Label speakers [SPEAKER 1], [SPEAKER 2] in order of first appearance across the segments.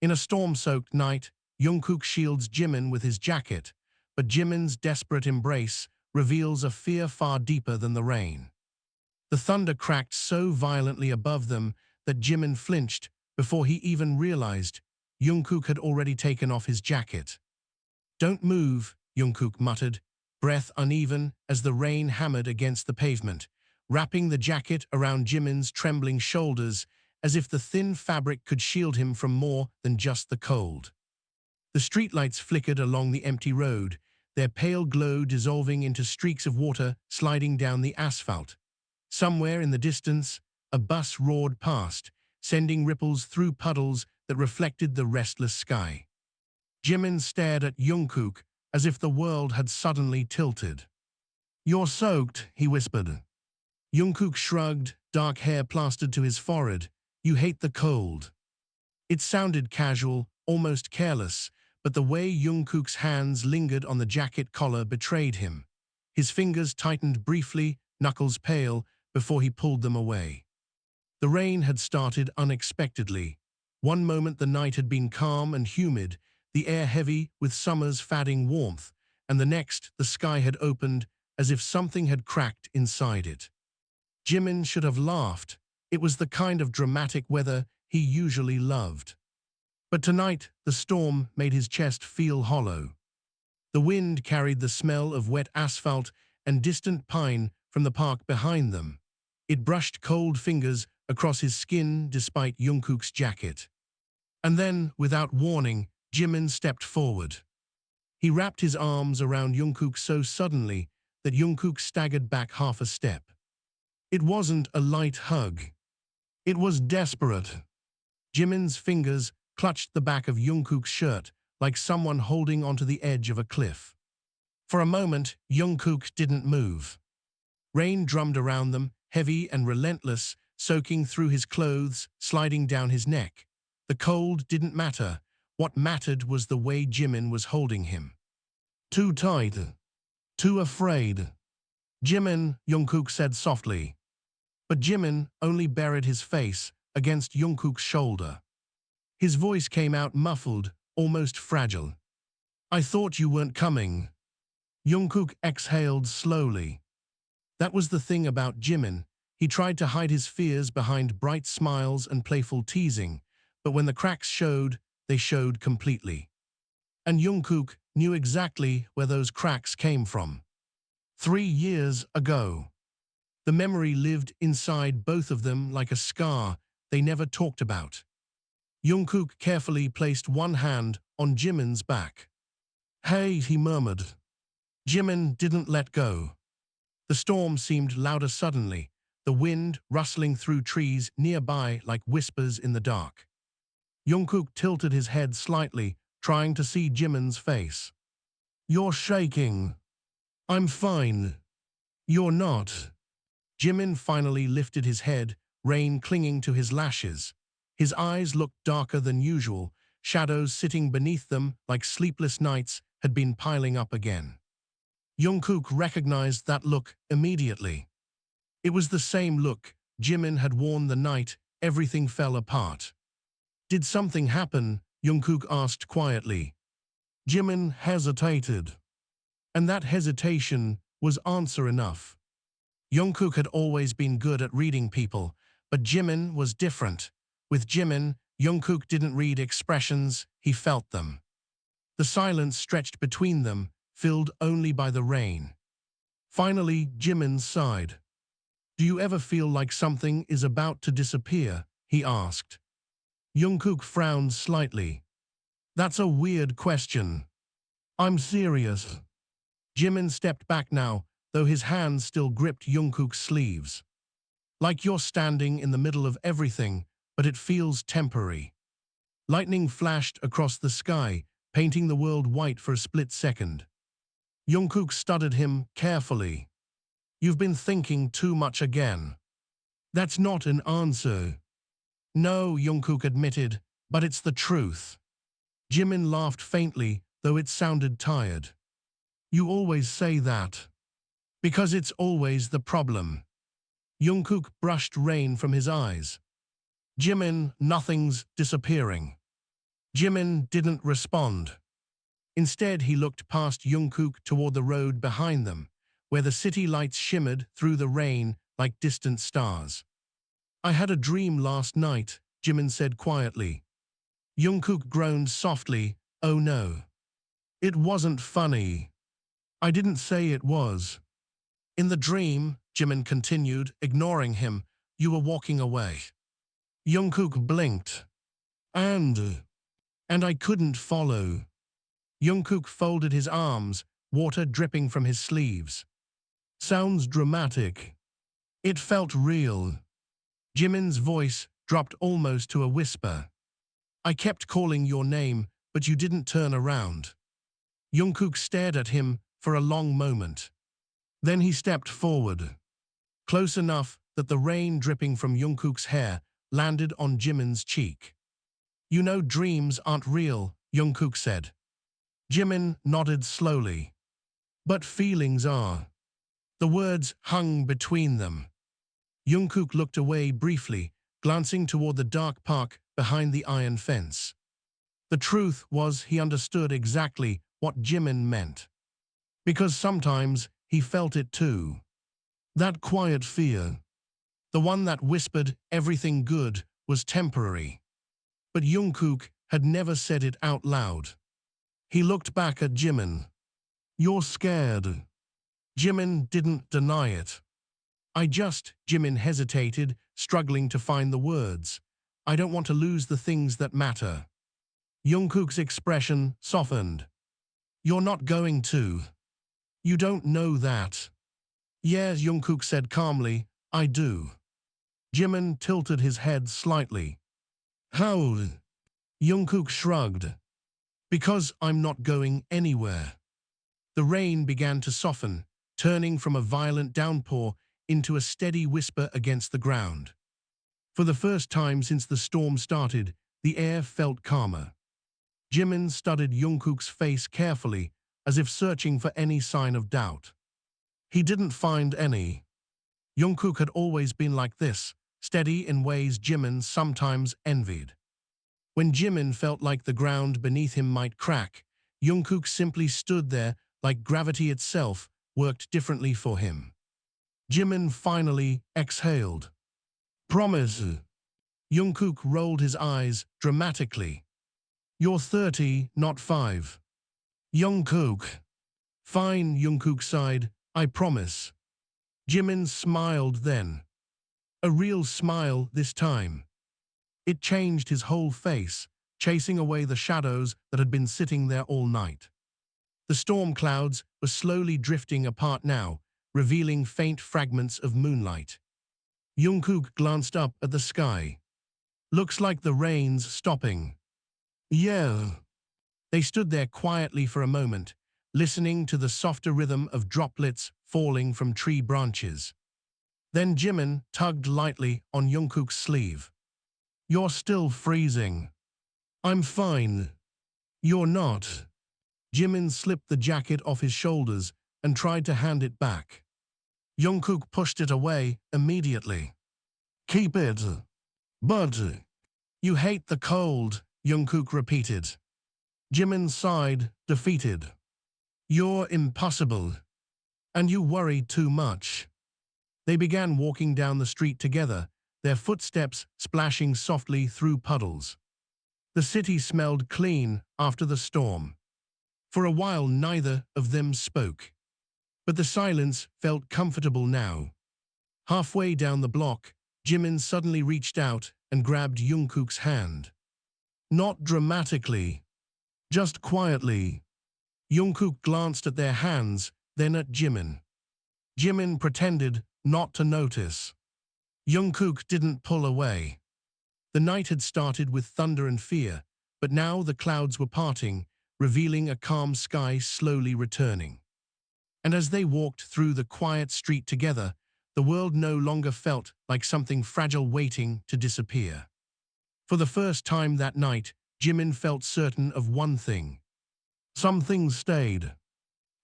[SPEAKER 1] In a storm-soaked night, Jungkook shields Jimin with his jacket, but Jimin's desperate embrace reveals a fear far deeper than the rain. The thunder cracked so violently above them that Jimin flinched before he even realized Jungkook had already taken off his jacket. "Don't move," Jungkook muttered, breath uneven as the rain hammered against the pavement, wrapping the jacket around Jimin's trembling shoulders as if the thin fabric could shield him from more than just the cold. The streetlights flickered along the empty road, their pale glow dissolving into streaks of water sliding down the asphalt. Somewhere in the distance, a bus roared past, sending ripples through puddles that reflected the restless sky. Jimin stared at Jungkook as if the world had suddenly tilted. "You're soaked," he whispered. Jungkook shrugged, dark hair plastered to his forehead. "You hate the cold." It sounded casual, almost careless, but the way Jungkook's hands lingered on the jacket collar betrayed him. His fingers tightened briefly, knuckles pale, before he pulled them away. The rain had started unexpectedly. One moment the night had been calm and humid, the air heavy with summer's fading warmth, and the next the sky had opened as if something had cracked inside it. Jimin should have laughed. It was the kind of dramatic weather he usually loved. But tonight, the storm made his chest feel hollow. The wind carried the smell of wet asphalt and distant pine from the park behind them. It brushed cold fingers across his skin despite Jungkook's jacket. And then, without warning, Jimin stepped forward. He wrapped his arms around Jungkook so suddenly that Jungkook staggered back half a step. It wasn't a light hug. It was desperate. Jimin's fingers clutched the back of Jungkook's shirt like someone holding onto the edge of a cliff. For a moment, Jungkook didn't move. Rain drummed around them, heavy and relentless, soaking through his clothes, sliding down his neck. The cold didn't matter. What mattered was the way Jimin was holding him. "Too tight. Too afraid." "Jimin," Jungkook said softly. But Jimin only buried his face against Jungkook's shoulder. His voice came out muffled, almost fragile. "I thought you weren't coming." Jungkook exhaled slowly. That was the thing about Jimin. He tried to hide his fears behind bright smiles and playful teasing, but when the cracks showed, they showed completely. And Jungkook knew exactly where those cracks came from. 3 years ago. The memory lived inside both of them like a scar they never talked about. Jungkook carefully placed one hand on Jimin's back. "Hey," he murmured. Jimin didn't let go. The storm seemed louder suddenly, the wind rustling through trees nearby like whispers in the dark. Jungkook tilted his head slightly, trying to see Jimin's face. "You're shaking." "I'm fine." "You're not." Jimin finally lifted his head, rain clinging to his lashes. His eyes looked darker than usual, shadows sitting beneath them like sleepless nights had been piling up again. Jungkook recognized that look immediately. It was the same look Jimin had worn the night everything fell apart. "Did something happen?" Jungkook asked quietly. Jimin hesitated. And that hesitation was answer enough. Jungkook had always been good at reading people, but Jimin was different. With Jimin, Jungkook didn't read expressions, he felt them. The silence stretched between them, filled only by the rain. Finally, Jimin sighed. "Do you ever feel like something is about to disappear?" he asked. Jungkook frowned slightly. "That's a weird question." "I'm serious." Jimin stepped back now, though his hands still gripped Jungkook's sleeves. "Like you're standing in the middle of everything, but it feels temporary." Lightning flashed across the sky, painting the world white for a split second. Jungkook studied him carefully. "You've been thinking too much again." "That's not an answer." "No," Jungkook admitted, "but it's the truth." Jimin laughed faintly, though it sounded tired. "You always say that." "Because it's always the problem." Jungkook brushed rain from his eyes. "Jimin, nothing's disappearing." Jimin didn't respond. Instead, he looked past Jungkook toward the road behind them, where the city lights shimmered through the rain like distant stars. I had a dream last night, Jimin said quietly. Jungkook groaned softly, "Oh no. It wasn't funny." "I didn't say it was." "In the dream," Jimin continued, ignoring him, "you were walking away." Jungkook blinked. And I couldn't follow." Jungkook folded his arms, water dripping from his sleeves. "Sounds dramatic." "It felt real." Jimin's voice dropped almost to a whisper. "I kept calling your name, but you didn't turn around." Jungkook stared at him for a long moment. Then he stepped forward, close enough that the rain dripping from Jungkook's hair landed on Jimin's cheek. "You know dreams aren't real," Jungkook said. Jimin nodded slowly. "But feelings are." The words hung between them. Jungkook looked away briefly, glancing toward the dark park behind the iron fence. The truth was he understood exactly what Jimin meant. Because sometimes he felt it too. That quiet fear. The one that whispered everything good was temporary. But Jungkook had never said it out loud. He looked back at Jimin. "You're scared." Jimin didn't deny it. Jimin hesitated, struggling to find the words. "I don't want to lose the things that matter." Jungkook's expression softened. "You're not going to." "You don't know that." "Yes," Jungkook said calmly, "I do." Jimin tilted his head slightly. "How?" Jungkook shrugged. "Because I'm not going anywhere." The rain began to soften, turning from a violent downpour into a steady whisper against the ground. For the first time since the storm started, the air felt calmer. Jimin studied Jungkook's face carefully, as if searching for any sign of doubt. He didn't find any. Jungkook had always been like this, steady in ways Jimin sometimes envied. When Jimin felt like the ground beneath him might crack, Jungkook simply stood there like gravity itself worked differently for him. Jimin finally exhaled. "Promise." Jungkook rolled his eyes dramatically. "You're 30, not 5. Jungkook." "Fine," Jungkook sighed, "I promise." Jimin smiled then. A real smile this time. It changed his whole face, chasing away the shadows that had been sitting there all night. The storm clouds were slowly drifting apart now, revealing faint fragments of moonlight. Jungkook glanced up at the sky. "Looks like the rain's stopping." "Yeah." They stood there quietly for a moment, listening to the softer rhythm of droplets falling from tree branches. Then Jimin tugged lightly on Jungkook's sleeve. "You're still freezing." "I'm fine." "You're not." Jimin slipped the jacket off his shoulders and tried to hand it back. Jungkook pushed it away immediately. "Keep it." "But..." "You hate the cold," Jungkook repeated. Jimin sighed, defeated. "You're impossible. And you worry too much." They began walking down the street together, their footsteps splashing softly through puddles. The city smelled clean after the storm. For a while neither of them spoke. But the silence felt comfortable now. Halfway down the block, Jimin suddenly reached out and grabbed Jungkook's hand. Not dramatically, just quietly. Jungkook glanced at their hands, then at Jimin. Jimin pretended not to notice. Jungkook didn't pull away. The night had started with thunder and fear, but now the clouds were parting, revealing a calm sky slowly returning. And as they walked through the quiet street together, the world no longer felt like something fragile waiting to disappear. For the first time that night, Jimin felt certain of one thing. Some things stayed.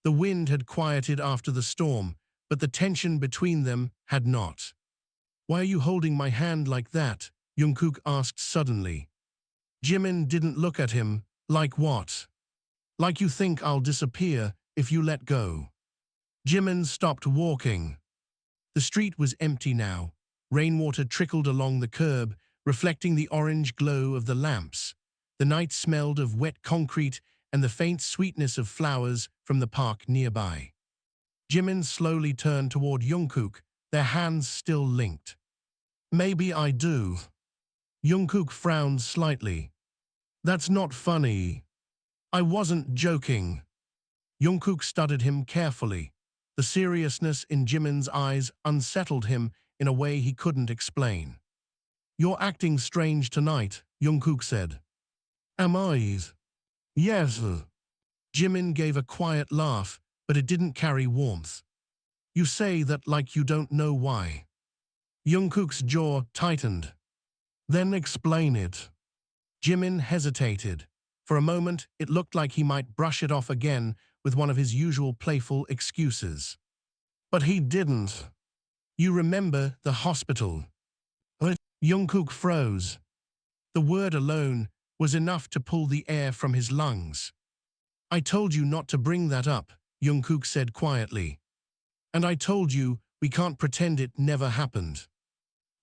[SPEAKER 1] The wind had quieted after the storm, but the tension between them had not. "Why are you holding my hand like that?" Jungkook asked suddenly. Jimin didn't look at him. Like what? Like you think I'll disappear if you let go. Jimin stopped walking. The street was empty now. Rainwater trickled along the curb, reflecting the orange glow of the lamps. The night smelled of wet concrete and the faint sweetness of flowers from the park nearby. Jimin slowly turned toward Jungkook, their hands still linked. Maybe I do. Jungkook frowned slightly. That's not funny. I wasn't joking. Jungkook studied him carefully. The seriousness in Jimin's eyes unsettled him in a way he couldn't explain. You're acting strange tonight, Jungkook said. Am I? Yes. Jimin gave a quiet laugh, but it didn't carry warmth. You say that like you don't know why. Jungkook's jaw tightened. Then explain it. Jimin hesitated. For a moment, it looked like he might brush it off again with one of his usual playful excuses. But he didn't. You remember the hospital. Jungkook froze. The word alone was enough to pull the air from his lungs. I told you not to bring that up, Jungkook said quietly. And I told you we can't pretend it never happened.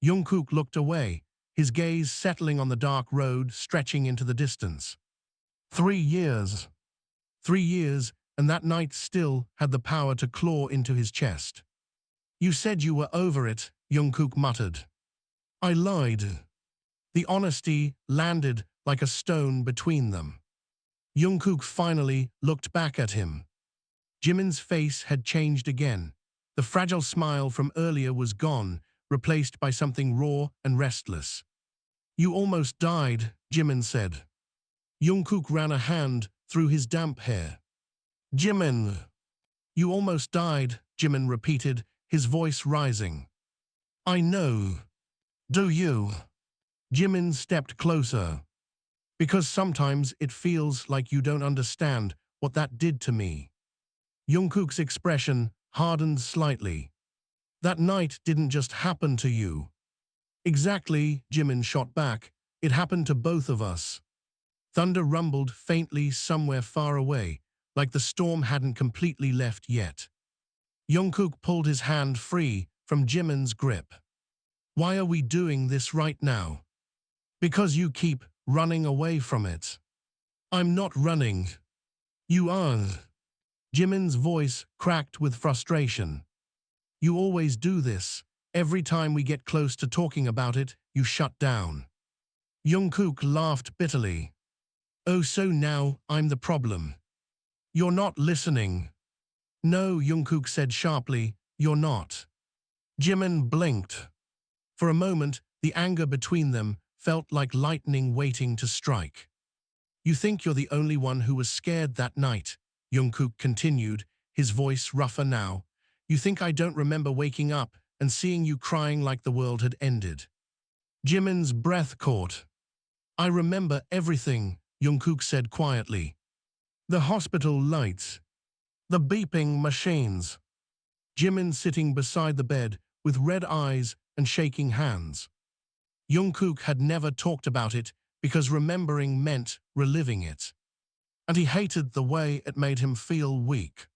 [SPEAKER 1] Jungkook looked away, his gaze settling on the dark road stretching into the distance. 3 years. 3 years, and that night still had the power to claw into his chest. You said you were over it, Jungkook muttered. I lied. The honesty landed like a stone between them. Jungkook finally looked back at him. Jimin's face had changed again. The fragile smile from earlier was gone, replaced by something raw and restless. You almost died, Jimin said. Jungkook ran a hand through his damp hair. Jimin. You almost died, Jimin repeated, his voice rising. I know. Do you? Jimin stepped closer. Because sometimes it feels like you don't understand what that did to me. Jungkook's expression hardened slightly. That night didn't just happen to you. Exactly, Jimin shot back. It happened to both of us. Thunder rumbled faintly somewhere far away, like the storm hadn't completely left yet. Jungkook pulled his hand free from Jimin's grip. Why are we doing this right now? Because you keep running away from it. I'm not running. You are. Jimin's voice cracked with frustration. You always do this. Every time we get close to talking about it, you shut down. Jungkook laughed bitterly. Oh, so now I'm the problem. You're not listening. No, Jungkook said sharply, you're not. Jimin blinked. For a moment, the anger between them felt like lightning waiting to strike. You think you're the only one who was scared that night, Jungkook continued, his voice rougher now. You think I don't remember waking up and seeing you crying like the world had ended. Jimin's breath caught. I remember everything, Jungkook said quietly. The hospital lights. The beeping machines. Jimin sitting beside the bed with red eyes and shaking hands. Jungkook had never talked about it because remembering meant reliving it. And he hated the way it made him feel weak.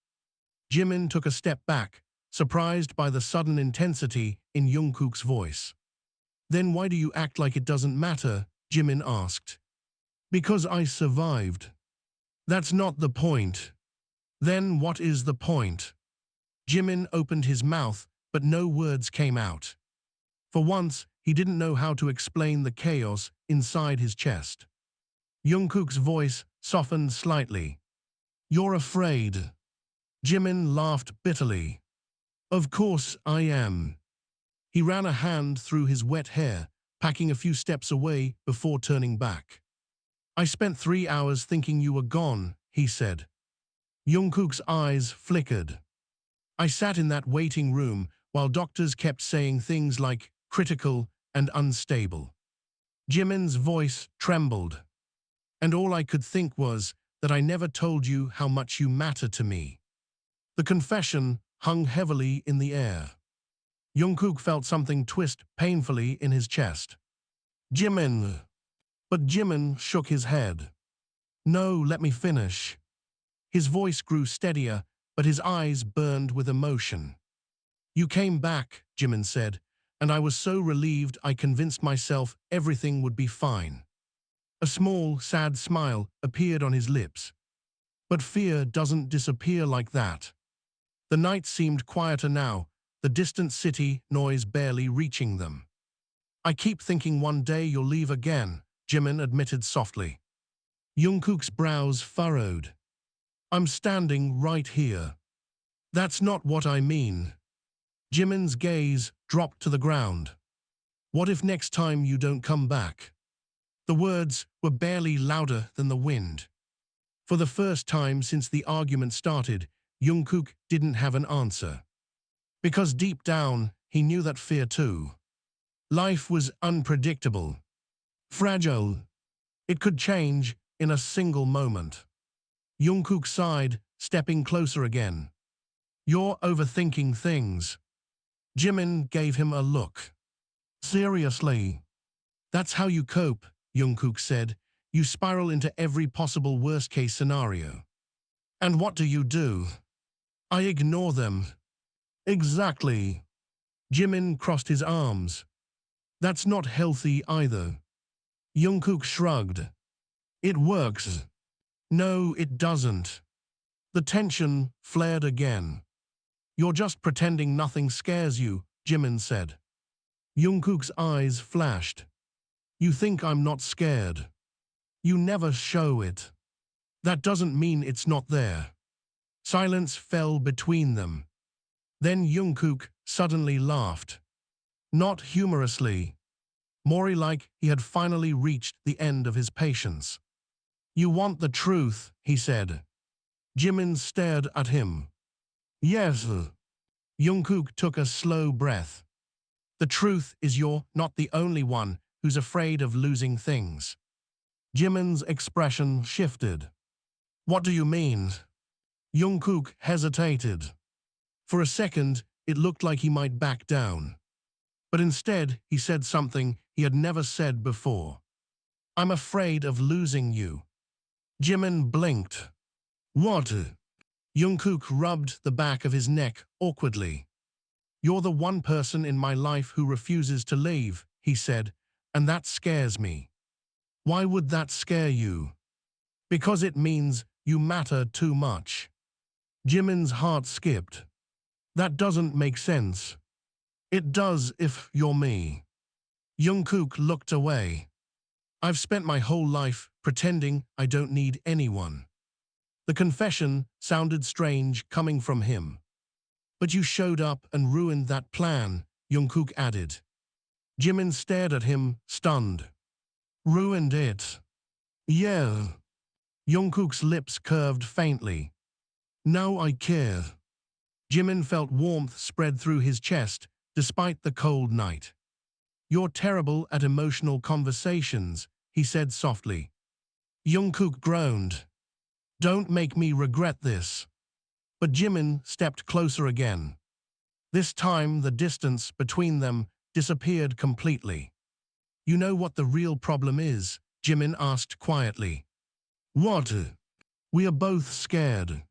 [SPEAKER 1] Jimin took a step back, surprised by the sudden intensity in Jungkook's voice. Then why do you act like it doesn't matter? Jimin asked. Because I survived. That's not the point. Then what is the point? Jimin opened his mouth, but no words came out. For once, he didn't know how to explain the chaos inside his chest. Jungkook's voice softened slightly. You're afraid. Jimin laughed bitterly. Of course I am. He ran a hand through his wet hair, packing a few steps away before turning back. I spent 3 hours thinking you were gone, he said. Jungkook's eyes flickered. I sat in that waiting room while doctors kept saying things like critical and unstable. Jimin's voice trembled. And all I could think was that I never told you how much you matter to me. The confession hung heavily in the air. Jungkook felt something twist painfully in his chest. Jimin. But Jimin shook his head. No, let me finish. His voice grew steadier, but his eyes burned with emotion. You came back, Jimin said, and I was so relieved I convinced myself everything would be fine. A small, sad smile appeared on his lips. But fear doesn't disappear like that. The night seemed quieter now, the distant city noise barely reaching them. I keep thinking one day you'll leave again, Jimin admitted softly. Jungkook's brows furrowed. I'm standing right here. That's not what I mean. Jimin's gaze dropped to the ground. What if next time you don't come back? The words were barely louder than the wind. For the first time since the argument started, Jungkook didn't have an answer. Because deep down, he knew that fear too. Life was unpredictable, fragile. It could change in a single moment. Jungkook sighed, stepping closer again. You're overthinking things. Jimin gave him a look. Seriously? That's how you cope, Jungkook said. You spiral into every possible worst-case scenario. And what do? I ignore them. Exactly. Jimin crossed his arms. That's not healthy either. Jungkook shrugged. It works. No, it doesn't. The tension flared again. You're just pretending nothing scares you, Jimin said. Jungkook's eyes flashed. You think I'm not scared. You never show it. That doesn't mean it's not there. Silence fell between them. Then Jungkook suddenly laughed. Not humorously. More like he had finally reached the end of his patience. You want the truth, he said. Jimin stared at him. Yes. Jungkook took a slow breath. The truth is you're not the only one who's afraid of losing things. Jimin's expression shifted. What do you mean? Jungkook hesitated. For a second, it looked like he might back down. But instead, he said something he had never said before. I'm afraid of losing you. Jimin blinked. What? Jungkook rubbed the back of his neck awkwardly. You're the one person in my life who refuses to leave, he said, and that scares me. Why would that scare you? Because it means you matter too much. Jimin's heart skipped. That doesn't make sense. It does if you're me. Jungkook looked away. I've spent my whole life pretending I don't need anyone. The confession sounded strange coming from him. But you showed up and ruined that plan, Jungkook added. Jimin stared at him, stunned. Ruined it? Yeah. Jungkook's lips curved faintly. Now I care. Jimin felt warmth spread through his chest, despite the cold night. You're terrible at emotional conversations, he said softly. Jungkook groaned. Don't make me regret this. But Jimin stepped closer again. This time the distance between them disappeared completely. You know what the real problem is? Jimin asked quietly. What? We are both scared.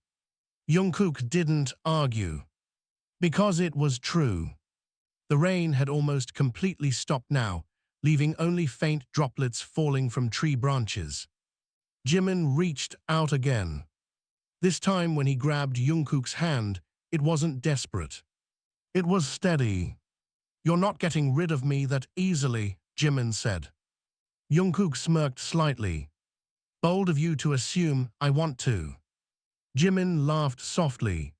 [SPEAKER 1] Jungkook didn't argue. Because it was true. The rain had almost completely stopped now, leaving only faint droplets falling from tree branches. Jimin reached out again. This time when he grabbed Jungkook's hand, it wasn't desperate. It was steady. You're not getting rid of me that easily, Jimin said. Jungkook smirked slightly. Bold of you to assume I want to. Jimin laughed softly.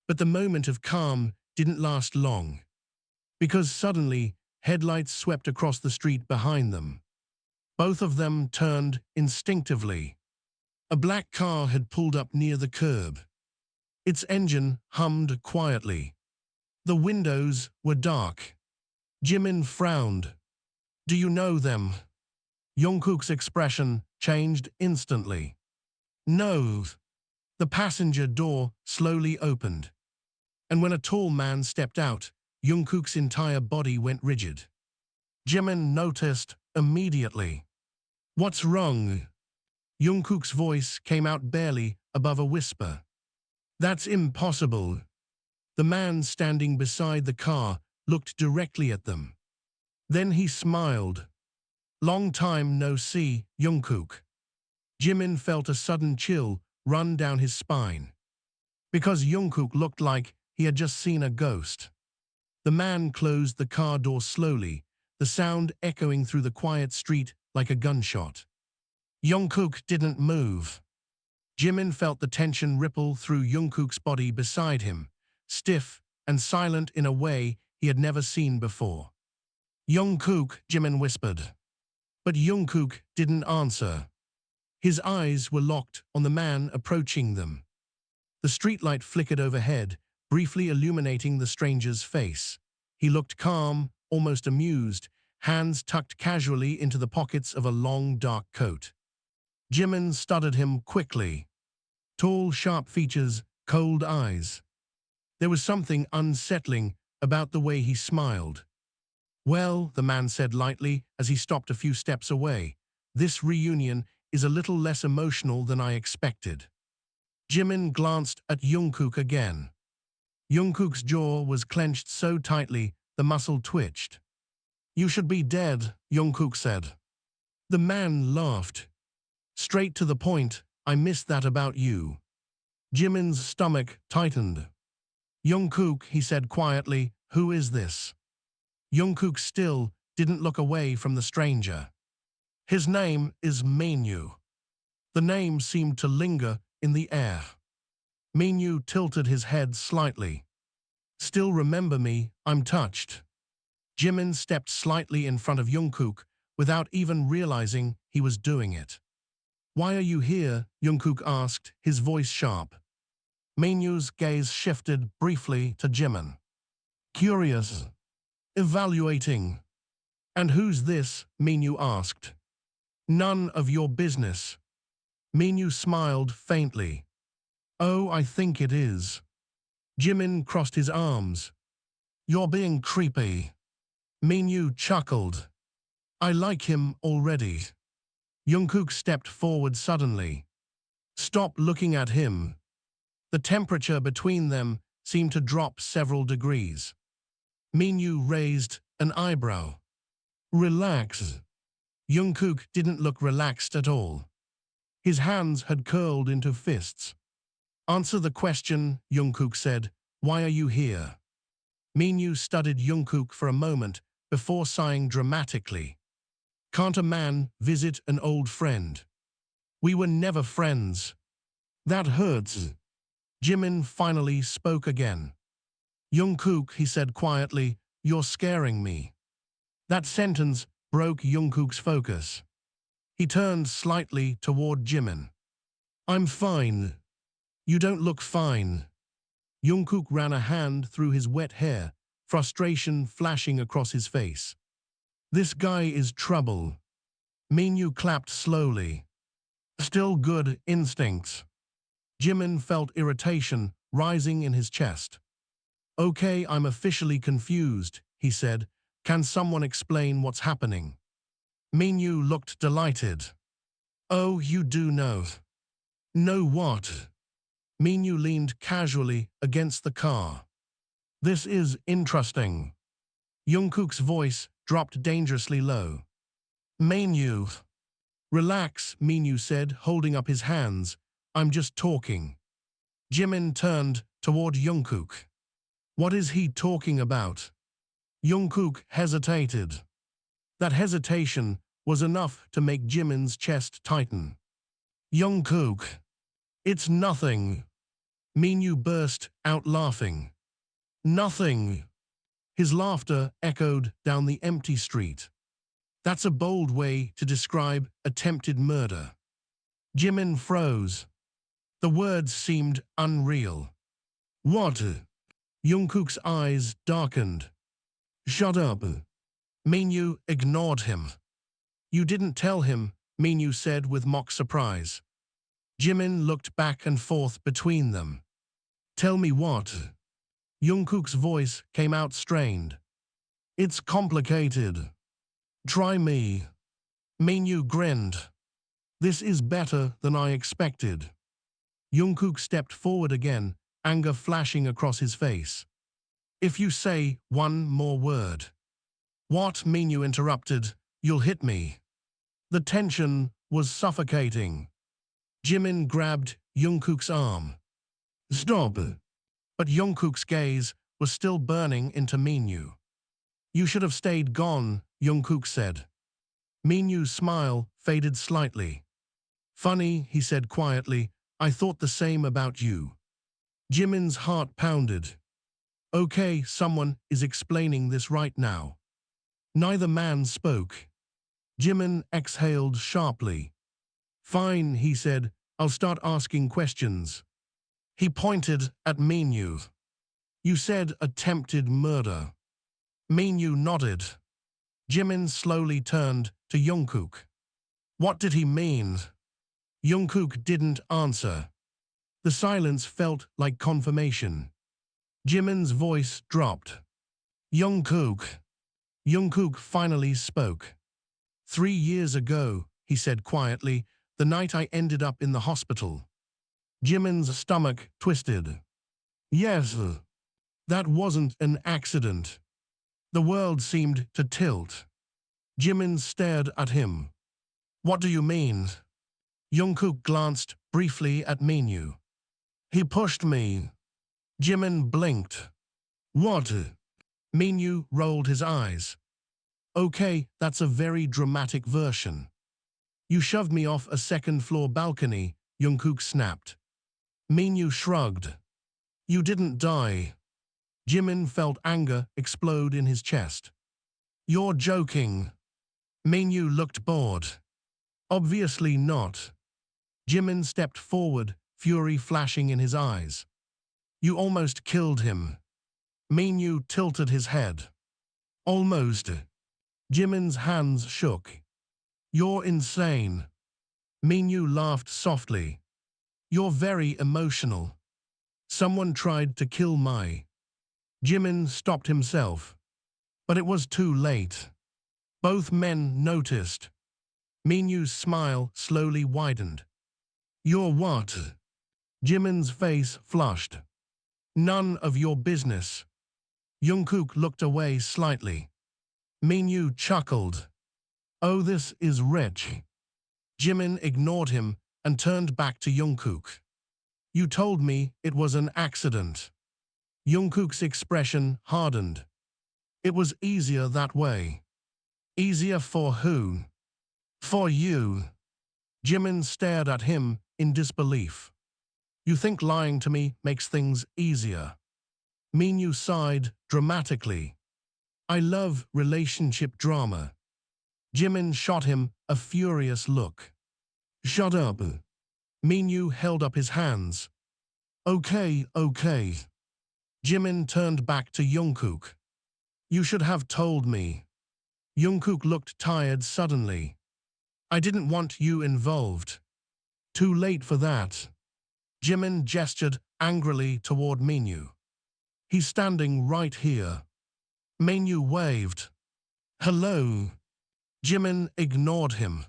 [SPEAKER 1] But the moment of calm didn't last long. Because suddenly, headlights swept across the street behind them. Both of them turned instinctively. A black car had pulled up near the curb. Its engine hummed quietly. The windows were dark. Jimin frowned. Do you know them? Jungkook's expression changed instantly. No. The passenger door slowly opened. And when a tall man stepped out, Jungkook's entire body went rigid. Jimin noticed immediately. What's wrong? Jungkook's voice came out barely above a whisper. That's impossible. The man standing beside the car looked directly at them. Then he smiled. Long time no see, Jungkook. Jimin felt a sudden chill run down his spine. Because Jungkook looked like he had just seen a ghost. The man closed the car door slowly, the sound echoing through the quiet street like a gunshot. Jungkook didn't move. Jimin felt the tension ripple through Jungkook's body beside him, stiff and silent in a way he had never seen before. Jungkook, Jimin whispered. But Jungkook didn't answer. His eyes were locked on the man approaching them. The streetlight flickered overhead, briefly illuminating the stranger's face. He looked calm, almost amused, hands tucked casually into the pockets of a long, dark coat. Jimin studied him quickly. Tall, sharp features, cold eyes. There was something unsettling about the way he smiled. Well, the man said lightly as he stopped a few steps away, this reunion is a little less emotional than I expected. Jimin glanced at Jungkook again. Jungkook's jaw was clenched so tightly the muscle twitched. You should be dead, Jungkook said. The man laughed. Straight to the point, I missed that about you. Jimin's stomach tightened. Jungkook, he said quietly, who is this? Jungkook still didn't look away from the stranger. His name is Minkook. The name seemed to linger in the air. Minkook tilted his head slightly. Still remember me, I'm touched. Jimin stepped slightly in front of Jungkook without even realizing he was doing it. Why are you here? Jungkook asked, his voice sharp. Minkook's gaze shifted briefly to Jimin. Curious. Evaluating. And who's this? Minkook asked. None of your business. Minkook smiled faintly. Oh, I think it is. Jimin crossed his arms. You're being creepy. Minkook chuckled. I like him already. Jungkook stepped forward suddenly. Stop looking at him. The temperature between them seemed to drop several degrees. Minkook raised an eyebrow. Relax. Jungkook didn't look relaxed at all. His hands had curled into fists. Answer the question, Jungkook said. Why are you here? Minkook studied Jungkook for a moment before sighing dramatically. Can't a man visit an old friend? We were never friends. That hurts. Jimin finally spoke again. Jungkook, he said quietly, you're scaring me. That sentence broke Jungkook's focus. He turned slightly toward Jimin. I'm fine. You don't look fine. Jungkook ran a hand through his wet hair, frustration flashing across his face. This guy is trouble. Minkook clapped slowly. Still good instincts. Jimin felt irritation rising in his chest. Okay, I'm officially confused, he said. Can someone explain what's happening? Minkook looked delighted. Oh, you do know. Know what? Minkook leaned casually against the car. This is interesting. Jungkook's voice dropped dangerously low. Minkook. Relax, Minkook said, holding up his hands. I'm just talking. Jimin turned toward Jungkook. What is he talking about? Jungkook hesitated. That hesitation was enough to make Jimin's chest tighten. Jungkook. It's nothing. Minkook burst out laughing. Nothing. His laughter echoed down the empty street. That's a bold way to describe attempted murder. Jimin froze. The words seemed unreal. What? Jungkook's eyes darkened. Shut up. Minkook ignored him. You didn't tell him, Minkook said with mock surprise. Jimin looked back and forth between them. Tell me what? Jungkook's voice came out strained. It's complicated. Try me. Minyu grinned. This is better than I expected. Jungkook stepped forward again, anger flashing across his face. If you say one more word. What? Minyu interrupted. You'll hit me. The tension was suffocating. Jimin grabbed Jungkook's arm. Stop. But Jungkook's gaze was still burning into Minyu. You should have stayed gone, Jungkook said. Minyu's smile faded slightly. Funny, he said quietly, I thought the same about you. Jimin's heart pounded. Okay, someone is explaining this right now. Neither man spoke. Jimin exhaled sharply. Fine, he said, I'll start asking questions. He pointed at Minyu. You said attempted murder. Minyu nodded. Jimin slowly turned to Jungkook. What did he mean? Jungkook didn't answer. The silence felt like confirmation. Jimin's voice dropped. Jungkook. Jungkook finally spoke. 3 years ago, he said quietly, the night I ended up in the hospital. Jimin's stomach twisted. Yes, that wasn't an accident. The world seemed to tilt. Jimin stared at him. What do you mean? Jungkook glanced briefly at Minyu. He pushed me. Jimin blinked. What? Minyu rolled his eyes. Okay, that's a very dramatic version. You shoved me off a second-floor balcony, Jungkook snapped. Minyu shrugged. You didn't die. Jimin felt anger explode in his chest. You're joking. Minyu looked bored. Obviously not. Jimin stepped forward, fury flashing in his eyes. You almost killed him. Minyu tilted his head. Almost. Jimin's hands shook. You're insane. Minyu laughed softly. You're very emotional. Someone tried to kill Mai. Jimin stopped himself. But it was too late. Both men noticed. Minyu's smile slowly widened. You're what? Jimin's face flushed. None of your business. Jungkook looked away slightly. Minyu chuckled. Oh, this is rich. Jimin ignored him and turned back to Jungkook. You told me it was an accident. Jungkook's expression hardened. It was easier that way. Easier for who? For you. Jimin stared at him in disbelief. You think lying to me makes things easier? Minyu sighed dramatically. I love relationship drama. Jimin shot him a furious look. Shut up. Minyu held up his hands. Okay, okay. Jimin turned back to Jungkook. You should have told me. Jungkook looked tired suddenly. I didn't want you involved. Too late for that. Jimin gestured angrily toward Minyu. He's standing right here. Minyu waved. Hello. Jimin ignored him.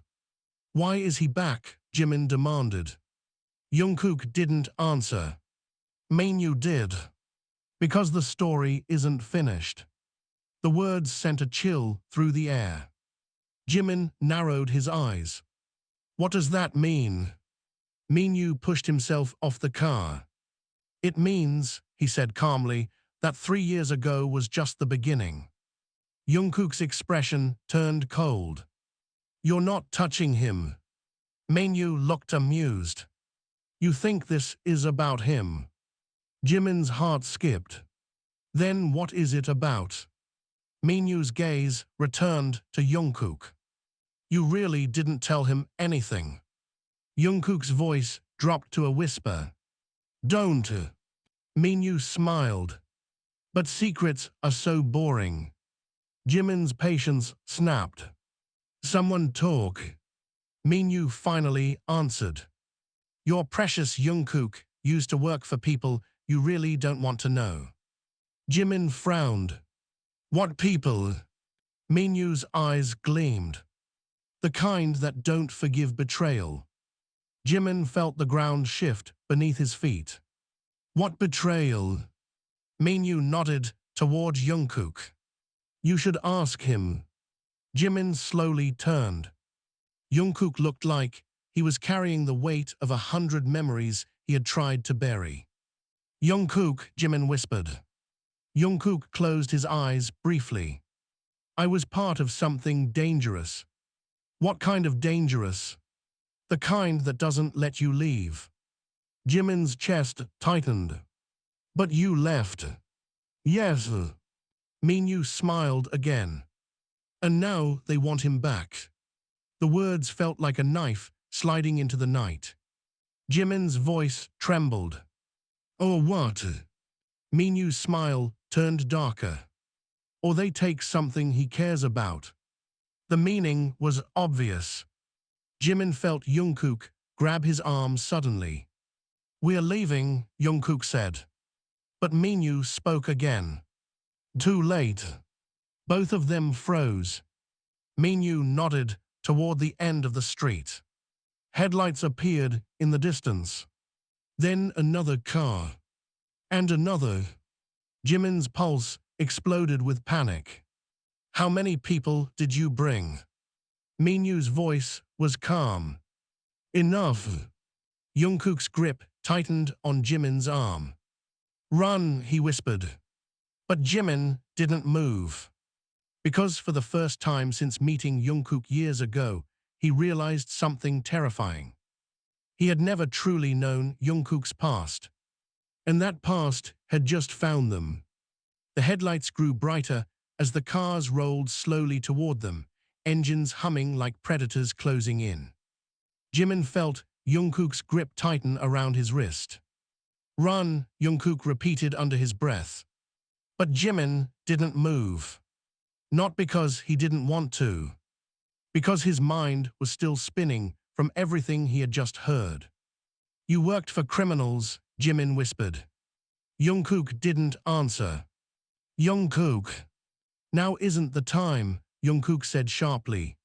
[SPEAKER 1] Why is he back? Jimin demanded. Jungkook didn't answer. Minyu did. Because the story isn't finished. The words sent a chill through the air. Jimin narrowed his eyes. What does that mean? Minyu pushed himself off the car. It means, he said calmly, that 3 years ago was just the beginning. Jungkook's expression turned cold. You're not touching him. Minyu looked amused. You think this is about him? Jimin's heart skipped. Then what is it about? Minyu's gaze returned to Jungkook. You really didn't tell him anything. Jungkook's voice dropped to a whisper. Don't. Minyu smiled. But secrets are so boring. Jimin's patience snapped. Someone talk. Minyu finally answered. Your precious Jungkook used to work for people you really don't want to know. Jimin frowned. What people? Minyu's eyes gleamed. The kind that don't forgive betrayal. Jimin felt the ground shift beneath his feet. What betrayal? Minyu nodded toward Jungkook. You should ask him. Jimin slowly turned. Jungkook looked like he was carrying the weight of 100 memories he had tried to bury. Jungkook, Jimin whispered. Jungkook closed his eyes briefly. I was part of something dangerous. What kind of dangerous? The kind that doesn't let you leave. Jimin's chest tightened. But you left. Yes. Minyu smiled again. And now they want him back. The words felt like a knife sliding into the night. Jimin's voice trembled. Or what? Minyu's smile turned darker. Or they take something he cares about. The meaning was obvious. Jimin felt Jungkook grab his arm suddenly. We're leaving, Jungkook said. But Minyu spoke again. Too late. Both of them froze. Minyu nodded toward the end of the street. Headlights appeared in the distance. Then another car. And another. Jimin's pulse exploded with panic. How many people did you bring? Minyu's voice was calm. Enough. Jungkook's grip tightened on Jimin's arm. Run, he whispered. But Jimin didn't move. Because for the first time since meeting Jungkook years ago, he realized something terrifying. He had never truly known Jungkook's past. And that past had just found them. The headlights grew brighter as the cars rolled slowly toward them, engines humming like predators closing in. Jimin felt Jungkook's grip tighten around his wrist. Run, Jungkook repeated under his breath. But Jimin didn't move. Not because he didn't want to. Because his mind was still spinning from everything he had just heard. You worked for criminals, Jimin whispered. Jungkook didn't answer. Jungkook. Now isn't the time, Jungkook said sharply.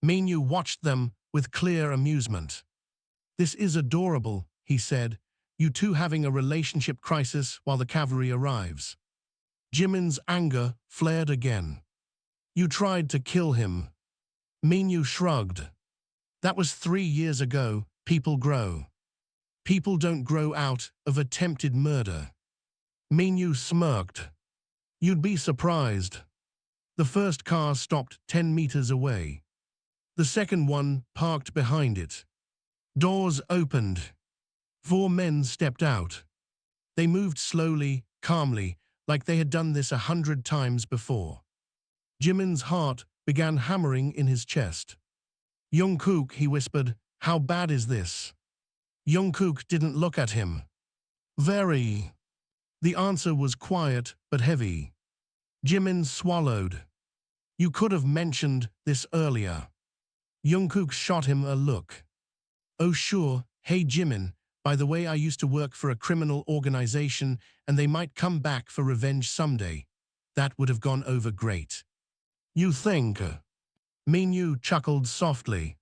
[SPEAKER 1] Minyu watched them with clear amusement. This is adorable, he said, you two having a relationship crisis while the cavalry arrives. Jimin's anger flared again. You tried to kill him. Minyu shrugged. That was 3 years ago. People grow. People don't grow out of attempted murder. Minyu smirked. You'd be surprised. The first car stopped 10 meters away. The second one parked behind it. Doors opened. 4 men stepped out. They moved slowly, calmly, like they had done this 100 times before. Jimin's heart began hammering in his chest. Jungkook, he whispered, how bad is this? Jungkook didn't look at him. Very. The answer was quiet but heavy. Jimin swallowed. You could have mentioned this earlier. Jungkook shot him a look. Oh sure, hey Jimin, by the way I used to work for a criminal organization and they might come back for revenge someday. That would have gone over great. You think? Minyu chuckled softly.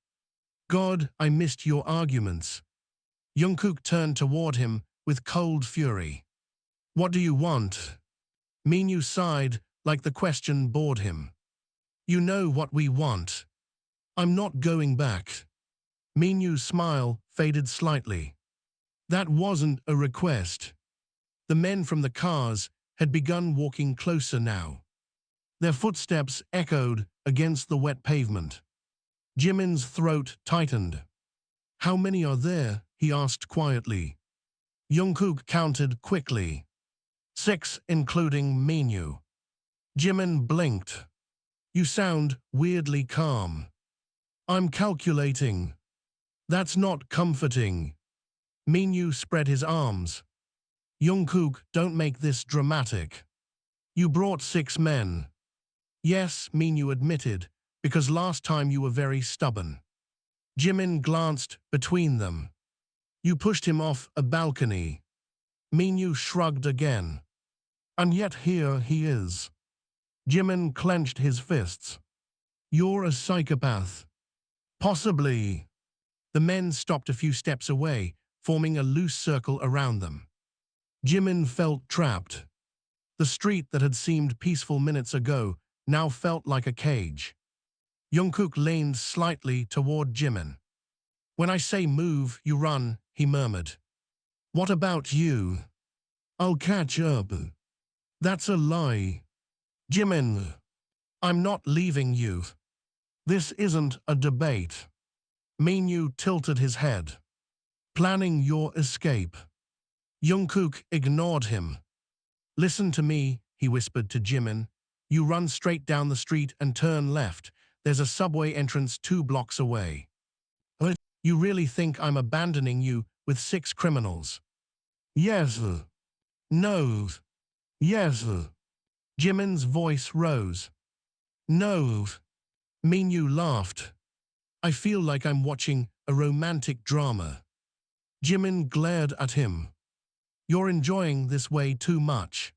[SPEAKER 1] God, I missed your arguments. Jungkook turned toward him with cold fury. What do you want? Minyu sighed like the question bored him. You know what we want. I'm not going back. Minyu's smile faded slightly. That wasn't a request. The men from the cars had begun walking closer now. Their footsteps echoed against the wet pavement. Jimin's throat tightened. How many are there? He asked quietly. Jungkook counted quickly. 6, including Minyu. Jimin blinked. You sound weirdly calm. I'm calculating. That's not comforting. Minyu spread his arms. Jungkook, don't make this dramatic. You brought 6 men. Yes, Minyu admitted, because last time you were very stubborn. Jimin glanced between them. You pushed him off a balcony. Minyu shrugged again. And yet here he is. Jimin clenched his fists. You're a psychopath. Possibly. The men stopped a few steps away, forming a loose circle around them. Jimin felt trapped. The street that had seemed peaceful minutes ago now felt like a cage. Jungkook leaned slightly toward Jimin. "When I say move, you run," he murmured. "What about you?" "I'll catch up." "That's a lie." "Jimin, I'm not leaving you. This isn't a debate." Minyu tilted his head. "Planning your escape." Jungkook ignored him. "Listen to me," he whispered to Jimin. "You run straight down the street and turn left. There's a subway entrance 2 blocks away." "But you really think I'm abandoning you with 6 criminals?" "Yes." "No." "Yes." Jimin's voice rose. "No." Minyu laughed. "I feel like I'm watching a romantic drama." Jimin glared at him. "You're enjoying this way too much."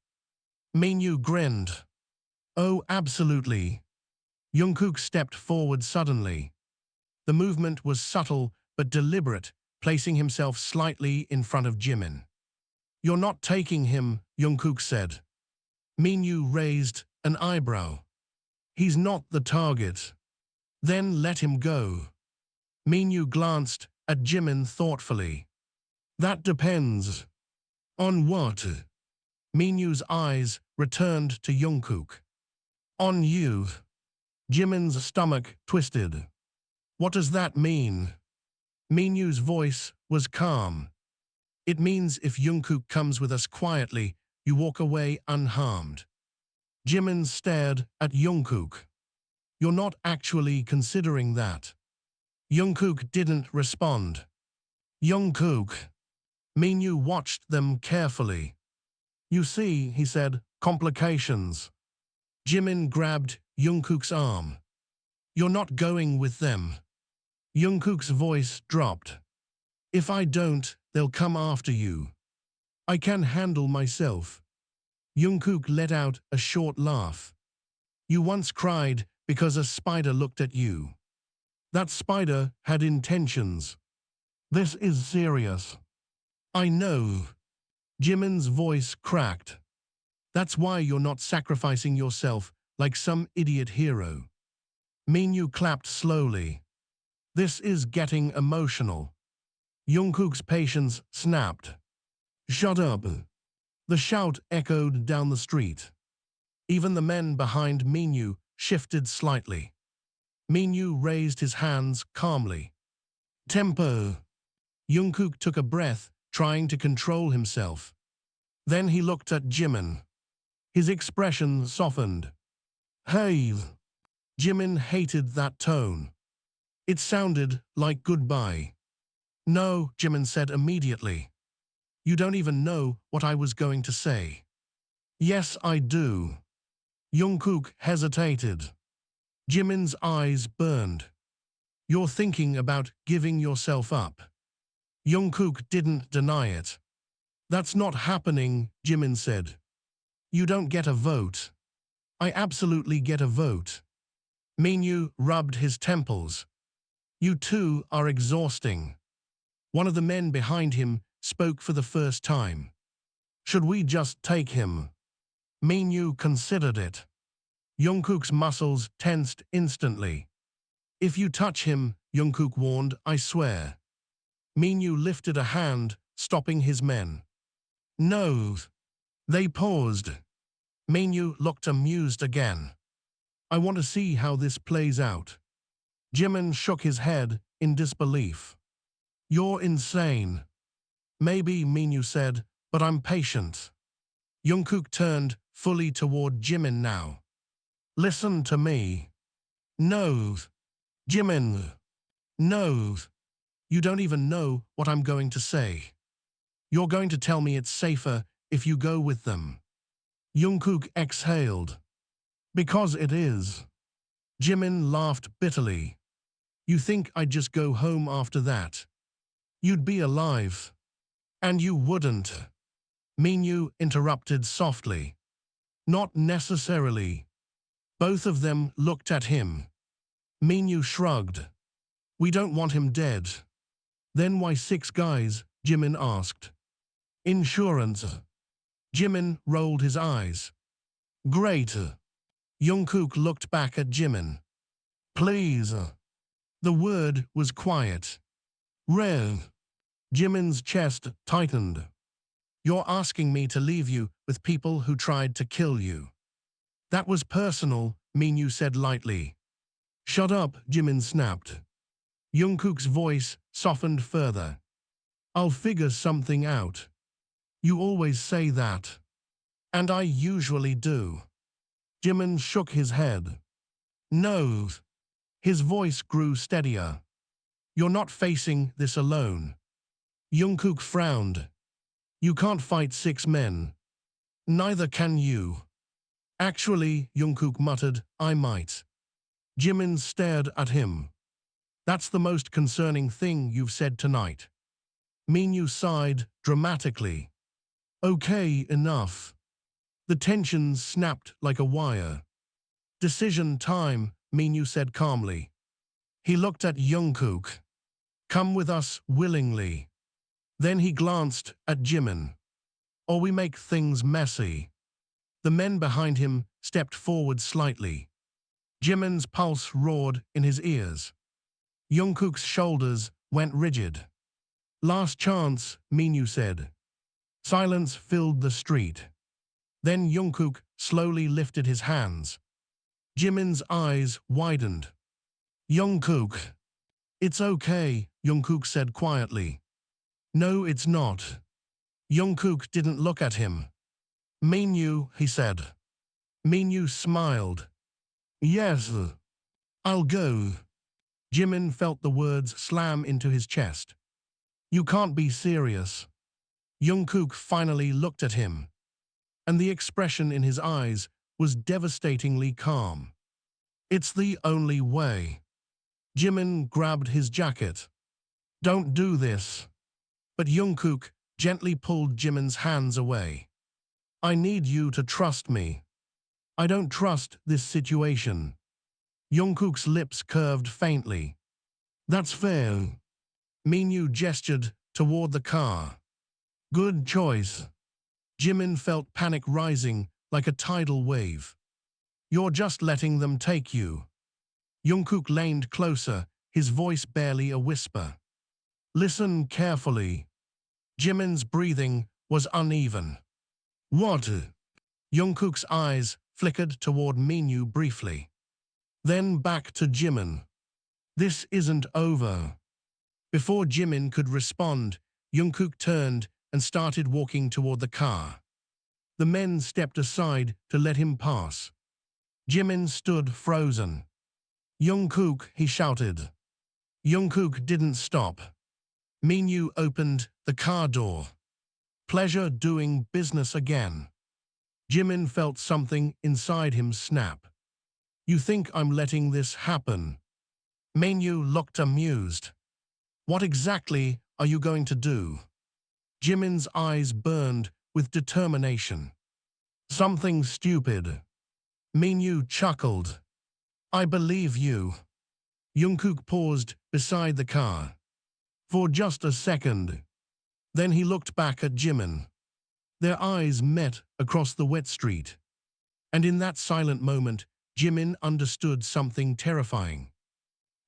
[SPEAKER 1] Minyu grinned. "Oh, absolutely." Jungkook stepped forward suddenly. The movement was subtle but deliberate, placing himself slightly in front of Jimin. "You're not taking him," Jungkook said. Minyu raised an eyebrow. "He's not the target." "Then let him go." Minyu glanced at Jimin thoughtfully. "That depends." "On what?" Minyu's eyes returned to Jungkook. "On you." Jimin's stomach twisted. "What does that mean?" Minyu's voice was calm. "It means if Jungkook comes with us quietly, you walk away unharmed." Jimin stared at Jungkook. "You're not actually considering that." Jungkook didn't respond. "Jungkook." Minyu watched them carefully. "You see," he said, "complications." Jimin grabbed Jungkook's arm. "You're not going with them." Jungkook's voice dropped. "If I don't, they'll come after you. I can handle myself." Jungkook let out a short laugh. "You once cried because a spider looked at you. That spider had intentions. This is serious." "I know." Jimin's voice cracked. "That's why you're not sacrificing yourself like some idiot hero." Minyu clapped slowly. "This is getting emotional." Jungkook's patience snapped. "Shut up." The shout echoed down the street. Even the men behind Minyu shifted slightly. Minyu raised his hands calmly. "Tempo." Jungkook took a breath, trying to control himself. Then he looked at Jimin. His expression softened. "Hey." Jimin hated that tone. It sounded like goodbye. "No," Jimin said immediately. "You don't even know what I was going to say." "Yes, I do." Jungkook hesitated. Jimin's eyes burned. "You're thinking about giving yourself up." Jungkook didn't deny it. "That's not happening," Jimin said. "You don't get a vote." "I absolutely get a vote." Minyu rubbed his temples. "You two are exhausting." One of the men behind him spoke for the first time. "Should we just take him?" Minyu considered it. Jungkook's muscles tensed instantly. "If you touch him," Jungkook warned, "I swear." Minyu lifted a hand, stopping his men. "No." They paused. Minyu looked amused again. "I want to see how this plays out." Jimin shook his head in disbelief. "You're insane." "Maybe," Minyu said, "but I'm patient." Jungkook turned fully toward Jimin now. "Listen to me." "No." "Jimin." "No." "You don't even know what I'm going to say." "You're going to tell me it's safer if you go with them." Jungkook exhaled. "Because it is." Jimin laughed bitterly. "You think I'd just go home after that? You'd be alive." "And you wouldn't." Minyu interrupted softly. "Not necessarily." Both of them looked at him. Minyu shrugged. We don't want him dead. Then why 6 guys? Jimin asked. Insurance. Jimin rolled his eyes. Great. Jungkook looked back at Jimin. Please. The word was quiet. Rev. Jimin's chest tightened. You're asking me to leave you with people who tried to kill you. That was personal, Minyu said lightly. Shut up, Jimin snapped. Jungkook's voice softened further. I'll figure something out. You always say that. And I usually do. Jimin shook his head. No. His voice grew steadier. You're not facing this alone. Jungkook frowned. You can't fight 6 men. Neither can you. Actually, Jungkook muttered, I might. Jimin stared at him. That's the most concerning thing you've said tonight. Minyu sighed dramatically. Okay, enough. The tension snapped like a wire. Decision time, Minyu said calmly. He looked at Jungkook. Come with us willingly. Then he glanced at Jimin. Or we make things messy. The men behind him stepped forward slightly. Jimin's pulse roared in his ears. Jungkook's shoulders went rigid. Last chance, Minyu said. Silence filled the street. Then Jungkook slowly lifted his hands. Jimin's eyes widened. Jungkook. It's okay, Jungkook said quietly. No, it's not. Jungkook didn't look at him. Minyu, he said. Minyu smiled. Yes. I'll go. Jimin felt the words slam into his chest. You can't be serious. Jungkook finally looked at him. And the expression in his eyes was devastatingly calm. It's the only way. Jimin grabbed his jacket. Don't do this. But Jungkook gently pulled Jimin's hands away. I need you to trust me. I don't trust this situation. Jungkook's lips curved faintly. That's fair. Minyu gestured toward the car. Good choice. Jimin felt panic rising like a tidal wave. You're just letting them take you. Jungkook leaned closer, his voice barely a whisper. Listen carefully. Jimin's breathing was uneven. What? Jungkook's eyes flickered toward Minyu briefly. Then back to Jimin. This isn't over. Before Jimin could respond, Jungkook turned and started walking toward the car. The men stepped aside to let him pass. Jimin stood frozen. Jungkook, he shouted. Jungkook didn't stop. Minyu opened the car door. Pleasure doing business again. Jimin felt something inside him snap. You think I'm letting this happen? Minyu looked amused. What exactly are you going to do? Jimin's eyes burned with determination. Something stupid. Minyu chuckled. I believe you. Jungkook paused beside the car. For just a second. Then he looked back at Jimin. Their eyes met across the wet street. And in that silent moment, Jimin understood something terrifying.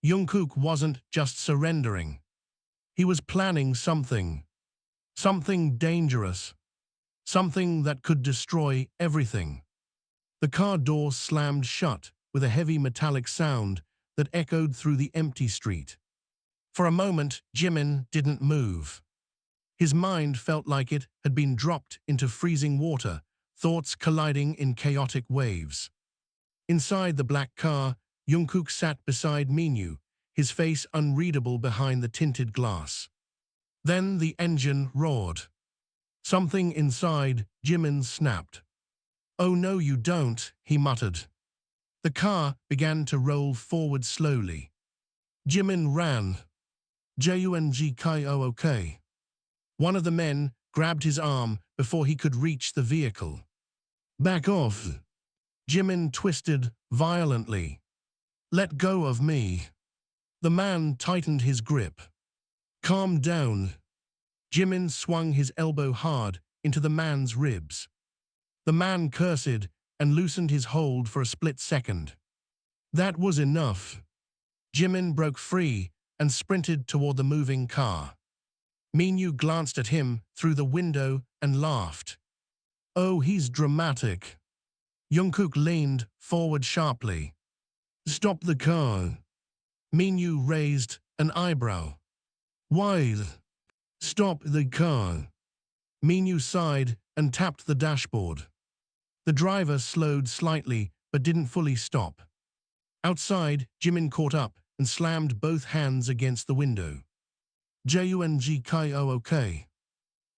[SPEAKER 1] Jungkook wasn't just surrendering. He was planning something. Something dangerous. Something that could destroy everything. The car door slammed shut with a heavy metallic sound that echoed through the empty street. For a moment, Jimin didn't move. His mind felt like it had been dropped into freezing water, thoughts colliding in chaotic waves. Inside the black car, Jungkook sat beside Minyu, his face unreadable behind the tinted glass. Then the engine roared. Something inside Jimin snapped. Oh no you don't, he muttered. The car began to roll forward slowly. Jimin ran. Jungkook. One of the men grabbed his arm before he could reach the vehicle. Back off. Jimin twisted violently. Let go of me. The man tightened his grip. Calm down. Jimin swung his elbow hard into the man's ribs. The man cursed and loosened his hold for a split second. That was enough. Jimin broke free and sprinted toward the moving car. Minyu glanced at him through the window and laughed. Oh, he's dramatic. Jungkook leaned forward sharply. Stop the car. Minyu raised an eyebrow. Why? Stop the car. Minyu sighed and tapped the dashboard. The driver slowed slightly but didn't fully stop. Outside, Jimin caught up and slammed both hands against the window. Jungkook.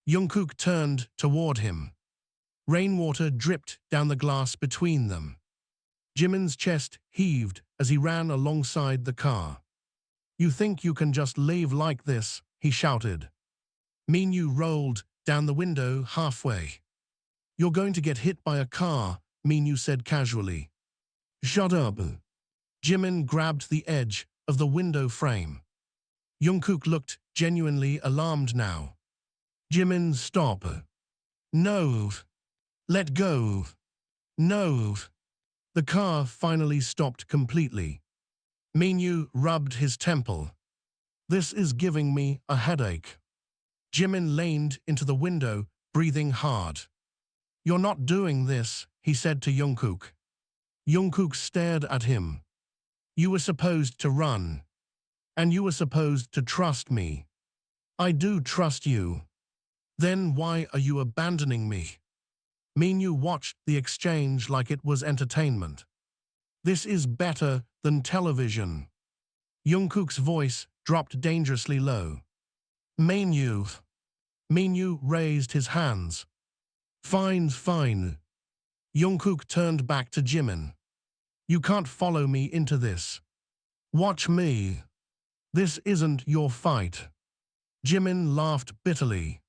[SPEAKER 1] Jungkook turned toward him. Rainwater dripped down the glass between them. Jimin's chest heaved as he ran alongside the car. You think you can just leave like this? He shouted. Minyu rolled down the window halfway. You're going to get hit by a car, Minyu said casually. Shut up. Jimin grabbed the edge of the window frame. Jungkook looked genuinely alarmed now. Jimin, stop. No. Let go. No. The car finally stopped completely. Minyu rubbed his temple. This is giving me a headache. Jimin leaned into the window, breathing hard. You're not doing this, he said to Jungkook. Jungkook stared at him. You were supposed to run. And you were supposed to trust me. I do trust you. Then why are you abandoning me? Minyu watched the exchange like it was entertainment. This is better than television. Jungkook's voice dropped dangerously low. Minyu. Minyu raised his hands. Fine, fine. Jungkook turned back to Jimin. You can't follow me into this. Watch me. This isn't your fight. Jimin laughed bitterly.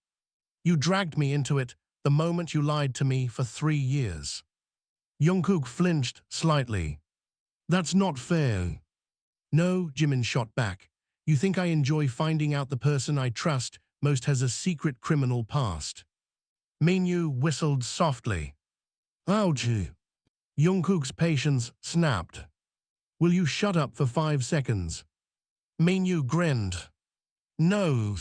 [SPEAKER 1] You dragged me into it the moment you lied to me for 3 years. Jungkook flinched slightly. That's not fair. No, Jimin shot back. You think I enjoy finding out the person I trust most has a secret criminal past. Minyu whistled softly. Ouch. Jungkook's patience snapped. Will you shut up for 5 seconds? Minyu grinned. No.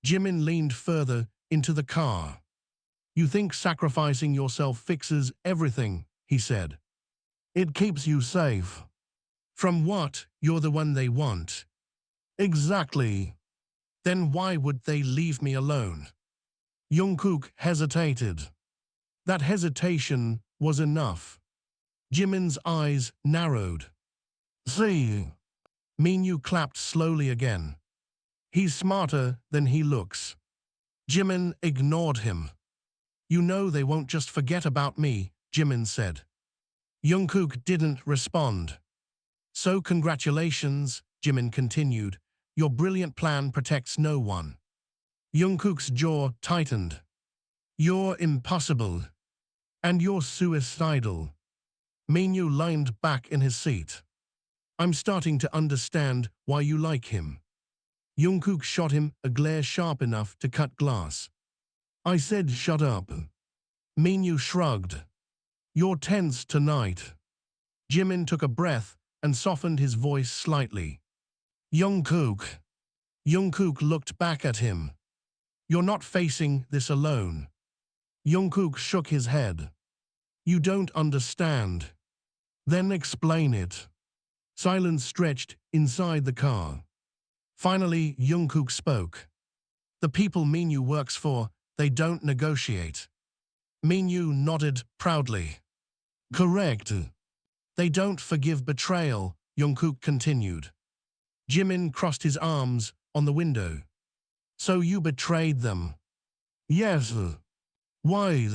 [SPEAKER 1] Jimin leaned further into the car. You think sacrificing yourself fixes everything, he said. It keeps you safe. From what? You're the one they want. Exactly. Then why would they leave me alone? Jungkook hesitated. That hesitation was enough. Jimin's eyes narrowed. See? Minyu clapped slowly again. He's smarter than he looks. Jimin ignored him. You know they won't just forget about me, Jimin said. Jungkook didn't respond. So congratulations, Jimin continued. Your brilliant plan protects no one. Jungkook's jaw tightened. You're impossible. And you're suicidal. Minyu leaned back in his seat. I'm starting to understand why you like him. Jungkook shot him a glare sharp enough to cut glass. I said shut up. Minyu shrugged. You're tense tonight. Jimin took a breath and softened his voice slightly. Jungkook. Jungkook looked back at him. You're not facing this alone. Jungkook shook his head. You don't understand. Then explain it. Silence stretched inside the car. Finally, Jungkook spoke. The people Minyu works for, they don't negotiate. Minyu nodded proudly. Correct. They don't forgive betrayal, Jungkook continued. Jimin crossed his arms on the window. So you betrayed them? Yes. Why?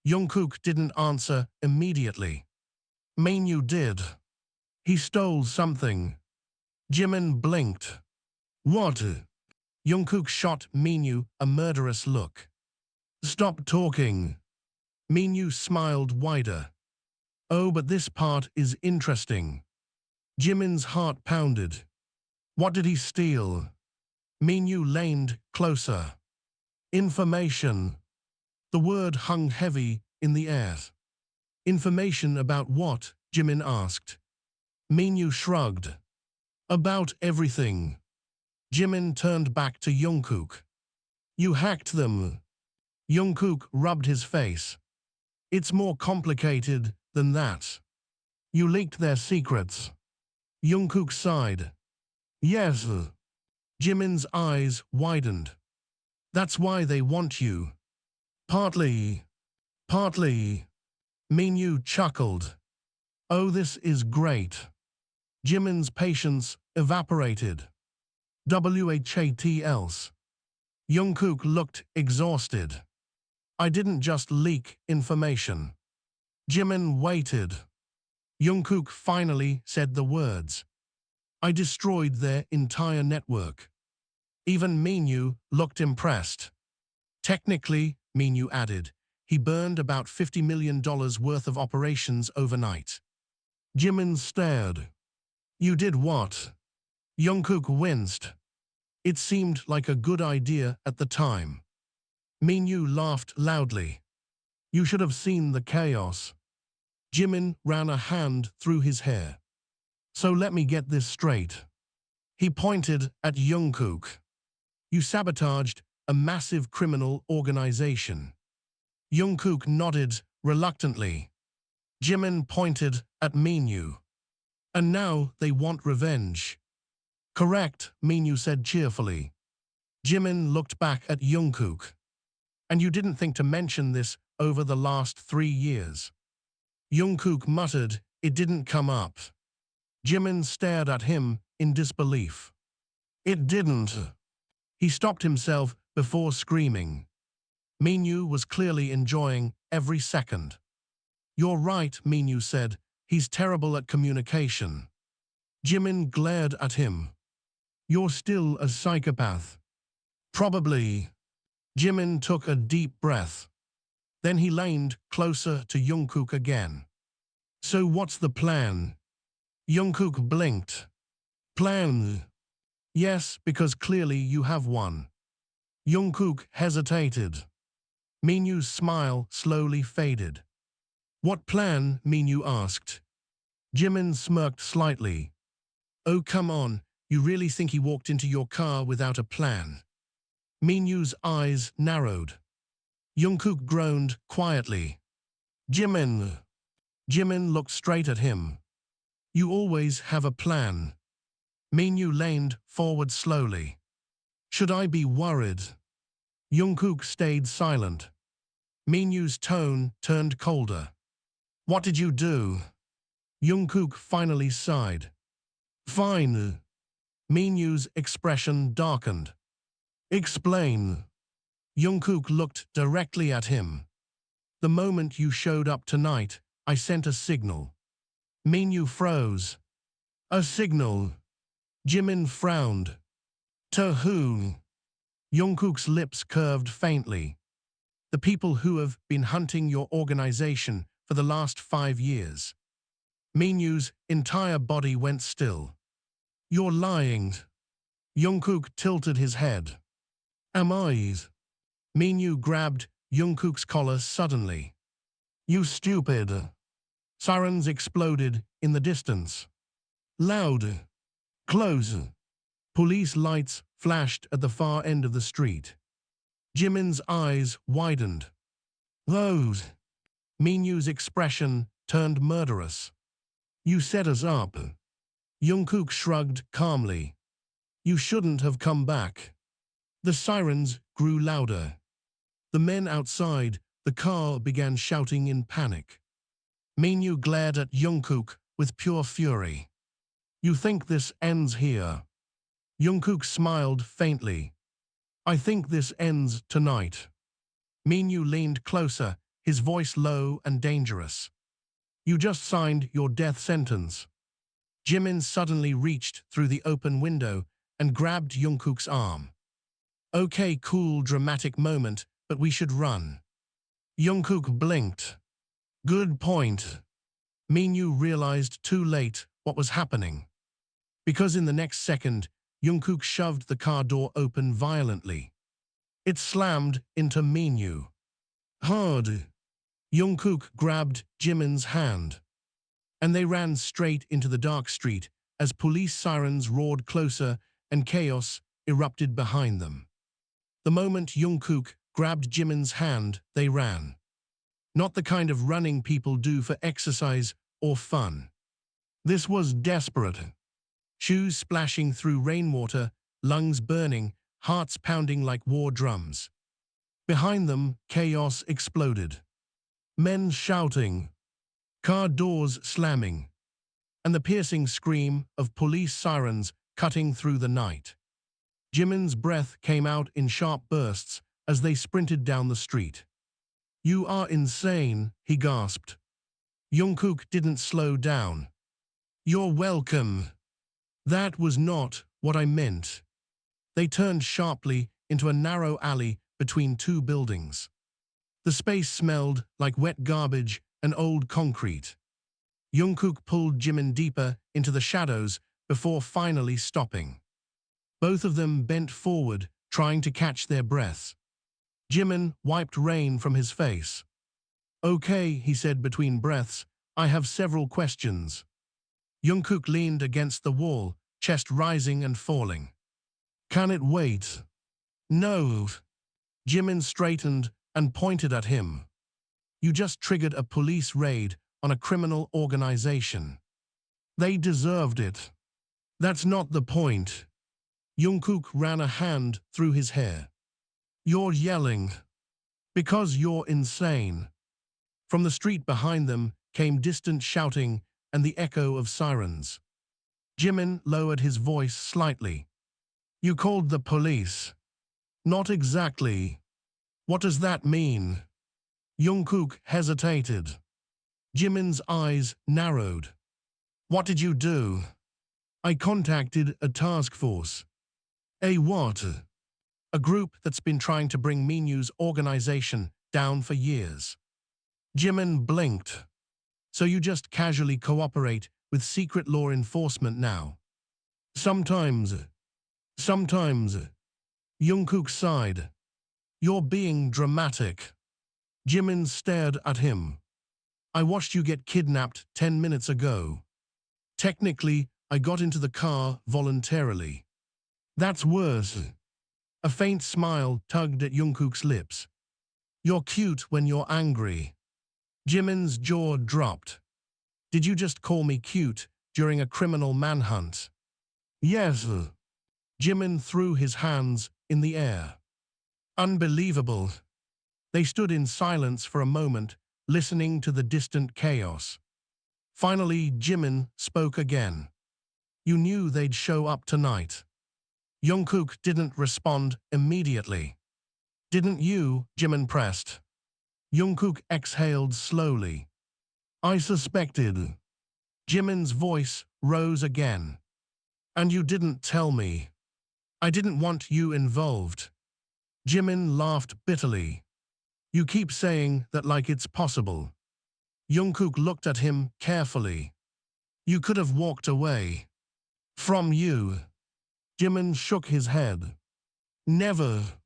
[SPEAKER 1] Jungkook didn't answer immediately. Minyu did. He stole something. Jimin blinked. What? Jungkook shot Minyu a murderous look. Stop talking. Minyu smiled wider. Oh, but this part is interesting. Jimin's heart pounded. What did he steal? Minyu leaned closer. Information. The word hung heavy in the air. Information about what? Jimin asked. Minyu shrugged. About everything. Jimin turned back to Jungkook. You hacked them. Jungkook rubbed his face. It's more complicated than that. You leaked their secrets. Jungkook sighed. Yes. Jimin's eyes widened. That's why they want you. Partly. Minyu chuckled. Oh, this is great. Jimin's patience evaporated. What else? Jungkook looked exhausted. I didn't just leak information. Jimin waited. Jungkook finally said the words. I destroyed their entire network. Even Minyu looked impressed. Technically, Minyu added, he burned about $50 million worth of operations overnight. Jimin stared. You did what? Jungkook winced. It seemed like a good idea at the time. Minyu laughed loudly. You should have seen the chaos. Jimin ran a hand through his hair. So let me get this straight. He pointed at Jungkook. You sabotaged a massive criminal organization. Jungkook nodded reluctantly. Jimin pointed at Minyu. And now they want revenge. Correct, Minyu said cheerfully. Jimin looked back at Jungkook. And you didn't think to mention this over the last 3 years. Jungkook muttered, it didn't come up. Jimin stared at him in disbelief. It didn't. He stopped himself before screaming. Minyu was clearly enjoying every second. You're right, Minyu said. He's terrible at communication. Jimin glared at him. You're still a psychopath. Probably. Jimin took a deep breath. Then he leaned closer to Jungkook again. So what's the plan? Jungkook blinked. Plan? Yes, because clearly you have one. Jungkook hesitated. Minyu's smile slowly faded. What plan? Minyu asked. Jimin smirked slightly. Oh, come on, you really think he walked into your car without a plan? Minyu's eyes narrowed. Jungkook groaned quietly. Jimin. Jimin looked straight at him. You always have a plan. Minyu leaned forward slowly. Should I be worried? Jungkook stayed silent. Minyu's tone turned colder. What did you do? Jungkook finally sighed. Fine. Minyu's expression darkened. Explain. Jungkook looked directly at him. The moment you showed up tonight, I sent a signal. Minyu froze. A signal. Jimin frowned. To who? Jungkook's lips curved faintly. The people who have been hunting your organization for the last 5 years. Minyu's entire body went still. You're lying. Jungkook tilted his head. Am I? Minyu grabbed Jungkook's collar suddenly. You stupid. Sirens exploded in the distance. Loud. Close. Police lights flashed at the far end of the street. Jimin's eyes widened. Those. Minyu's expression turned murderous. You set us up. Jungkook shrugged calmly. You shouldn't have come back. The sirens grew louder. The men outside the car began shouting in panic. Minyu glared at Jungkook with pure fury. You think this ends here? Jungkook smiled faintly. I think this ends tonight. Minyu leaned closer, his voice low and dangerous. You just signed your death sentence. Jimin suddenly reached through the open window and grabbed Jungkook's arm. Okay, cool dramatic moment, but we should run. Jungkook blinked. Good point. Minyu realized too late what was happening. Because in the next second, Jungkook shoved the car door open violently. It slammed into Minyu. Hard. Jungkook grabbed Jimin's hand, and they ran straight into the dark street as police sirens roared closer and chaos erupted behind them. The moment Jungkook grabbed Jimin's hand, they ran. Not the kind of running people do for exercise or fun. This was desperate. Shoes splashing through rainwater, lungs burning, hearts pounding like war drums. Behind them, chaos exploded. Men shouting, car doors slamming, and the piercing scream of police sirens cutting through the night. Jimin's breath came out in sharp bursts as they sprinted down the street. "You are insane," he gasped. Jungkook didn't slow down. "You're welcome." "That was not what I meant." They turned sharply into a narrow alley between two buildings. The space smelled like wet garbage and old concrete. Jungkook pulled Jimin deeper into the shadows before finally stopping. Both of them bent forward, trying to catch their breaths. Jimin wiped rain from his face. "Okay," he said between breaths, "I have several questions." Jungkook leaned against the wall, chest rising and falling. "Can it wait?" "No." Jimin straightened and pointed at him. "You just triggered a police raid on a criminal organization. They deserved it." "That's not the point." Jungkook ran a hand through his hair. "You're yelling because you're insane." From the street behind them came distant shouting and the echo of sirens. Jimin lowered his voice slightly. "You called the police." "Not exactly." "What does that mean?" Jungkook hesitated. Jimin's eyes narrowed. "What did you do?" "I contacted a task force." "A what?" "A group that's been trying to bring Minyu's organization down for years." Jimin blinked. "So you just casually cooperate with secret law enforcement now?" Sometimes. Jungkook sighed. "You're being dramatic." Jimin stared at him. "I watched you get kidnapped 10 minutes ago. Technically, I got into the car voluntarily." "That's worse." A faint smile tugged at Jungkook's lips. "You're cute when you're angry." Jimin's jaw dropped. "Did you just call me cute during a criminal manhunt?" "Yes." Jimin threw his hands in the air. "Unbelievable." They stood in silence for a moment, listening to the distant chaos. Finally, Jimin spoke again. "You knew they'd show up tonight." Jungkook didn't respond immediately. "Didn't you?" Jimin pressed. Jungkook exhaled slowly. "I suspected." Jimin's voice rose again. "And you didn't tell me." "I didn't want you involved." Jimin laughed bitterly. "You keep saying that like it's possible." Jungkook looked at him carefully. "You could have walked away." "From you." Jimin shook his head. "Never."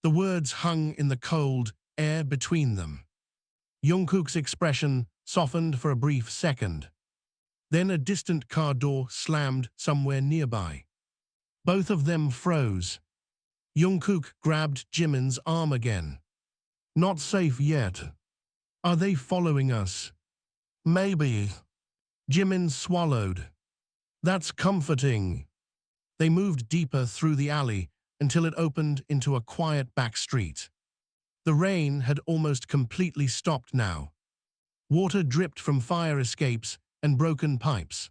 [SPEAKER 1] The words hung in the cold air between them. Jungkook's expression softened for a brief second. Then a distant car door slammed somewhere nearby. Both of them froze. Jungkook grabbed Jimin's arm again. "Not safe yet." "Are they following us?" "Maybe." Jimin swallowed. "That's comforting." They moved deeper through the alley until it opened into a quiet back street. The rain had almost completely stopped now. Water dripped from fire escapes and broken pipes.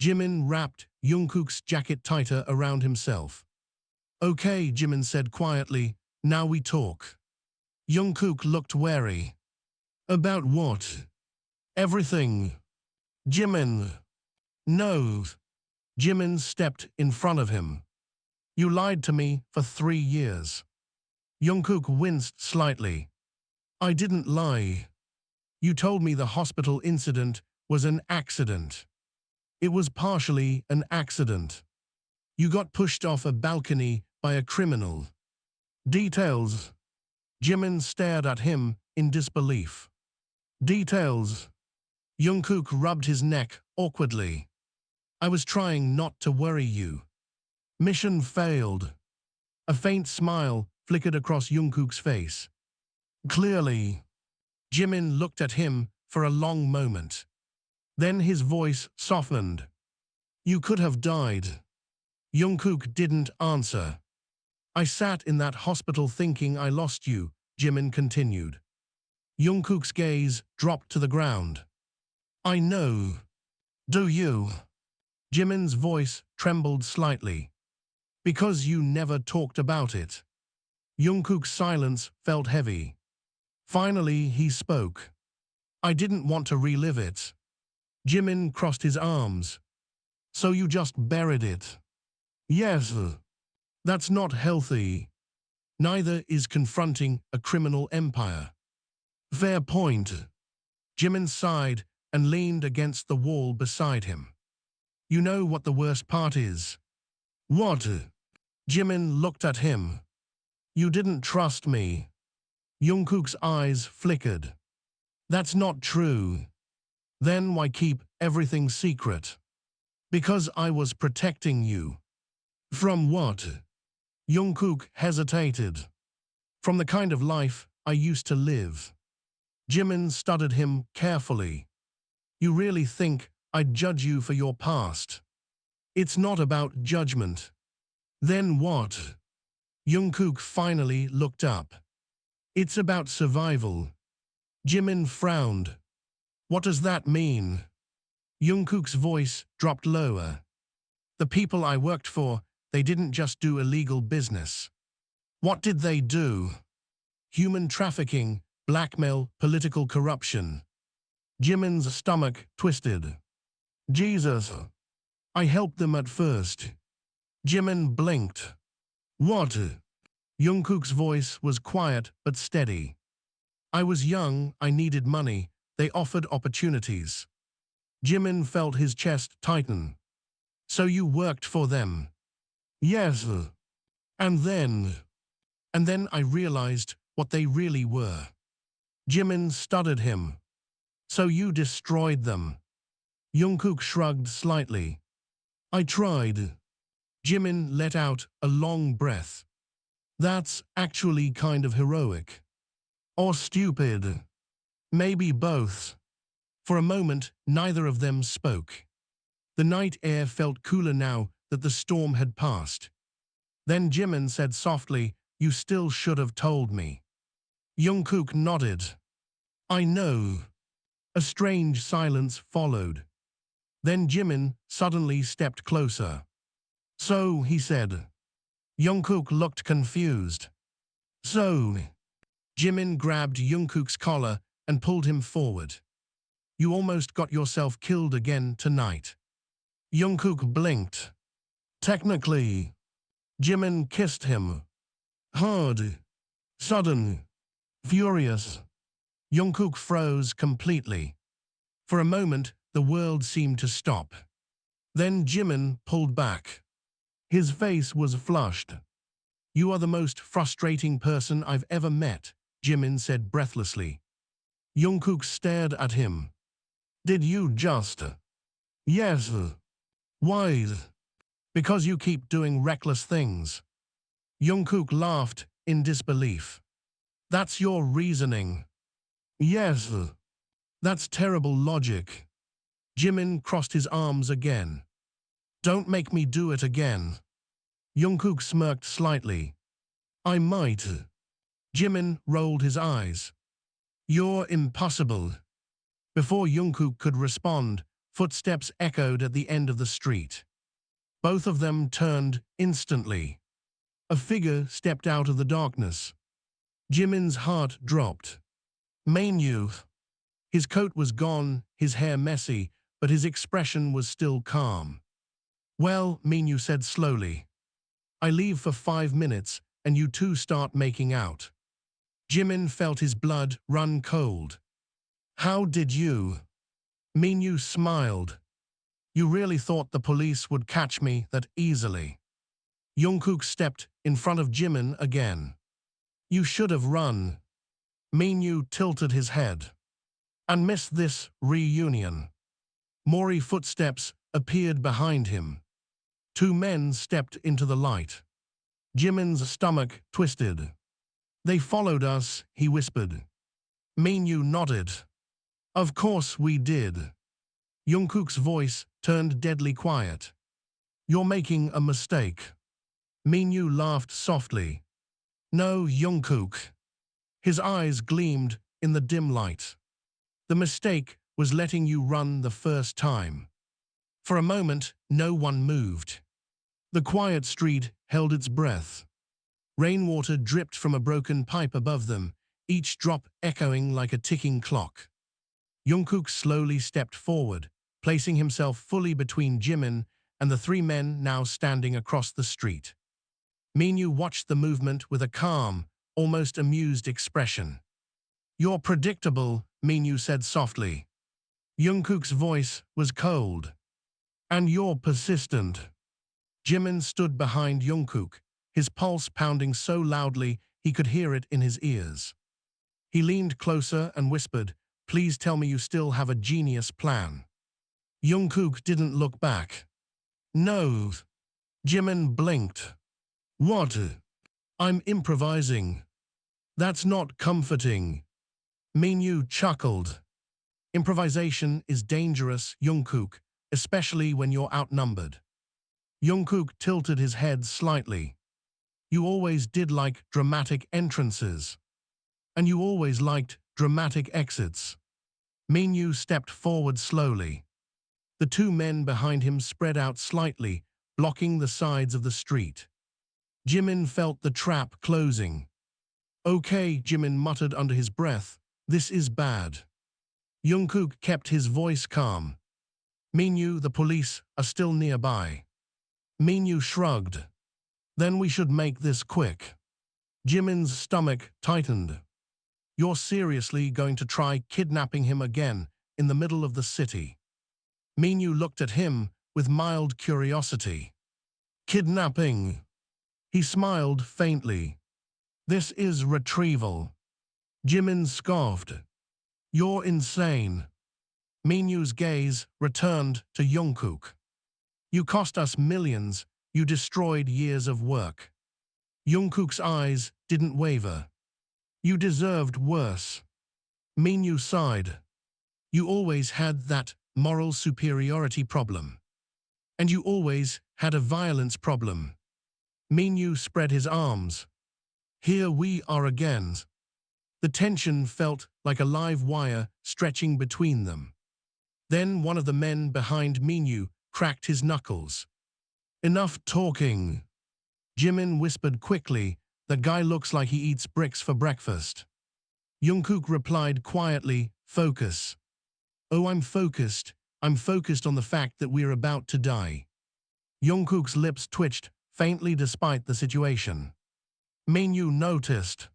[SPEAKER 1] Jimin wrapped Jungkook's jacket tighter around himself. "Okay," Jimin said quietly, "now we talk." Jungkook looked wary. "About what?" "Everything." "Jimin." "No." Jimin stepped in front of him. "You lied to me for 3 years." Jungkook winced slightly. "I didn't lie. You told me the hospital incident was an accident." "It was partially an accident." You got pushed off a balcony by a criminal. Details. Jimin stared at him in disbelief. Details. Jungkook rubbed his neck awkwardly. I was trying not to worry you. Mission failed. A faint smile flickered across Jungkook's face. Clearly. Jimin looked at him for a long moment. Then his voice softened. You could have died. Jungkook didn't answer. I sat in that hospital thinking I lost you, Jimin continued. Jungkook's gaze dropped to the ground. I know. Do you? Jimin's voice trembled slightly. Because you never talked about it. Jungkook's silence felt heavy. Finally, he spoke. I didn't want to relive it. Jimin crossed his arms. So you just buried it? Yes. That's not healthy. Neither is confronting a criminal empire. Fair point. Jimin sighed and leaned against the wall beside him. You know what the worst part is? What? Jimin looked at him. You didn't trust me. Jungkook's eyes flickered. That's not true. Then why keep everything secret? Because I was protecting you. From what? Jungkook hesitated. From the kind of life I used to live. Jimin studied him carefully. You really think I'd judge you for your past? It's not about judgment. Then what? Jungkook finally looked up. It's about survival. Jimin frowned. What does that mean? Jungkook's voice dropped lower. The people I worked for, they didn't just do illegal business. What did they do? Human trafficking, blackmail, political corruption. Jimin's stomach twisted. Jesus. I helped them at first. Jimin blinked. What? Jungkook's voice was quiet but steady. I was young, I needed money, they offered opportunities. Jimin felt his chest tighten. So you worked for them? Yes. And then I realized what they really were. Jimin studied him. So you destroyed them? Jungkook shrugged slightly. I tried. Jimin let out a long breath. That's actually kind of heroic. Or stupid. Maybe both. For a moment, neither of them spoke. The night air felt cooler now that the storm had passed. Then Jimin said softly, You still should have told me. Jungkook nodded. I know. A strange silence followed. Then Jimin suddenly stepped closer. So, he said. Jungkook looked confused. So. Jimin grabbed Jungkook's collar and pulled him forward. You almost got yourself killed again tonight. Jungkook blinked. Technically. Jimin kissed him. Hard. Sudden. Furious. Jungkook froze completely. For a moment, the world seemed to stop. Then Jimin pulled back. His face was flushed. You are the most frustrating person I've ever met, Jimin said breathlessly. Jungkook stared at him. Did you just? Yes. Why? Because you keep doing reckless things. Jungkook laughed in disbelief. That's your reasoning. Yes. That's terrible logic. Jimin crossed his arms again. Don't make me do it again. Jungkook smirked slightly. I might. Jimin rolled his eyes. You're impossible. Before Jungkook could respond, footsteps echoed at the end of the street. Both of them turned instantly. A figure stepped out of the darkness. Jimin's heart dropped. Minkook. His coat was gone, his hair messy, but his expression was still calm. Well, Minkook said slowly. I leave for 5 minutes, and you two start making out. Jimin felt his blood run cold. How did you? Minkook smiled. You really thought the police would catch me that easily? Jungkook stepped in front of Jimin again. You should have run. Minyu tilted his head. And missed this reunion. Mori footsteps appeared behind him. Two men stepped into the light. Jimin's stomach twisted. They followed us, he whispered. Minyu nodded. Of course we did. Jungkook's voice turned deadly quiet. You're making a mistake. Minyu laughed softly. No, Jungkook. His eyes gleamed in the dim light. The mistake was letting you run the first time. For a moment, no one moved. The quiet street held its breath. Rainwater dripped from a broken pipe above them, each drop echoing like a ticking clock. Jungkook slowly stepped forward, placing himself fully between Jimin and the three men now standing across the street. Minyu watched the movement with a calm, almost amused expression. You're predictable, Minyu said softly. Jungkook's voice was cold. And you're persistent. Jimin stood behind Jungkook, his pulse pounding so loudly he could hear it in his ears. He leaned closer and whispered, please tell me you still have a genius plan. Jungkook didn't look back. No. Jimin blinked. What? I'm improvising. That's not comforting. Minyu chuckled. Improvisation is dangerous, Jungkook, especially when you're outnumbered. Jungkook tilted his head slightly. You always did like dramatic entrances. And you always liked dramatic exits. Minyu stepped forward slowly. The two men behind him spread out slightly, blocking the sides of the street. Jimin felt the trap closing. Okay, Jimin muttered under his breath, this is bad. Jungkook kept his voice calm. Minyu, the police are still nearby. Minyu shrugged. Then we should make this quick. Jimin's stomach tightened. You're seriously going to try kidnapping him again in the middle of the city? Minyu looked at him with mild curiosity. Kidnapping? He smiled faintly. This is retrieval. Jimin scoffed. You're insane. Minyu's gaze returned to Jungkook. You cost us millions, you destroyed years of work. Jungkook's eyes didn't waver. You deserved worse. Minyu sighed. You always had that moral superiority problem. And you always had a violence problem. Minyu spread his arms. Here we are again. The tension felt like a live wire stretching between them. Then one of the men behind Minyu cracked his knuckles. Enough talking. Jimin whispered quickly, that guy looks like he eats bricks for breakfast. Jungkook replied quietly, focus. Oh, I'm focused on the fact that we're about to die. Jungkook's lips twitched faintly despite the situation. Minyu noticed.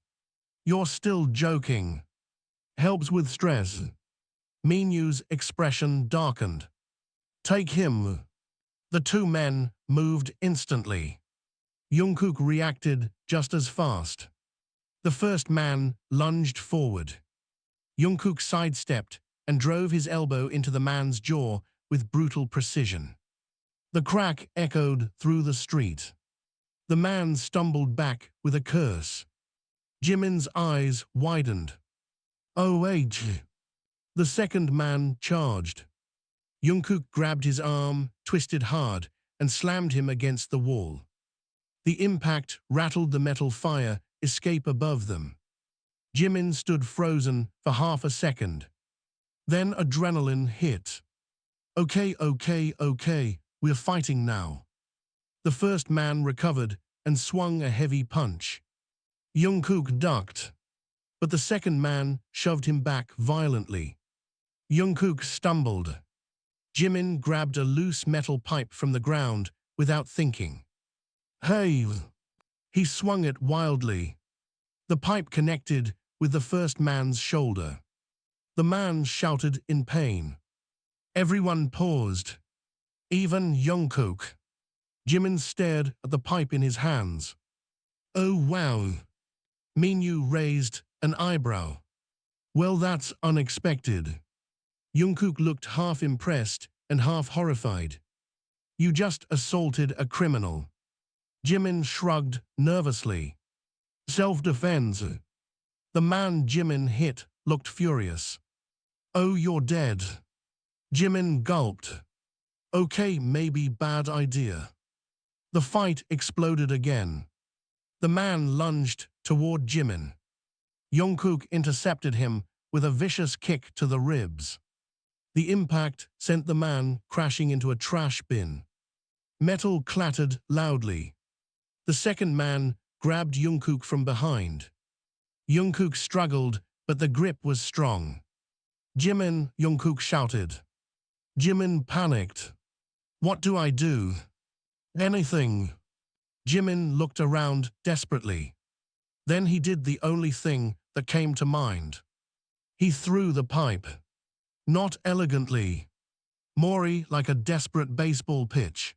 [SPEAKER 1] You're still joking. Helps with stress. Minyu's expression darkened. Take him. The two men moved instantly. Jungkook reacted just as fast. The first man lunged forward. Jungkook sidestepped and drove his elbow into the man's jaw with brutal precision. The crack echoed through the street. The man stumbled back with a curse. Jimin's eyes widened. OH! The second man charged. Jungkook grabbed his arm, twisted hard, and slammed him against the wall. The impact rattled the metal fire escape above them. Jimin stood frozen for half a second. Then adrenaline hit. Okay, we're fighting now. The first man recovered and swung a heavy punch. Jungkook ducked, but the second man shoved him back violently. Jungkook stumbled. Jimin grabbed a loose metal pipe from the ground without thinking. Hey! He swung it wildly. The pipe connected with the first man's shoulder. The man shouted in pain. Everyone paused. Even Jungkook. Jimin stared at the pipe in his hands. Oh wow. Minyu raised an eyebrow. Well, that's unexpected. Jungkook looked half impressed and half horrified. You just assaulted a criminal. Jimin shrugged nervously. Self-defense. The man Jimin hit looked furious. Oh, you're dead. Jimin gulped. Okay, maybe bad idea. The fight exploded again. The man lunged toward Jimin. Jungkook intercepted him with a vicious kick to the ribs. The impact sent the man crashing into a trash bin. Metal clattered loudly. The second man grabbed Jungkook from behind. Jungkook struggled, but the grip was strong. Jimin, Jungkook shouted. Jimin panicked. What do I do? Anything. Jimin looked around desperately. Then he did the only thing that came to mind. He threw the pipe. Not elegantly. More like a desperate baseball pitch.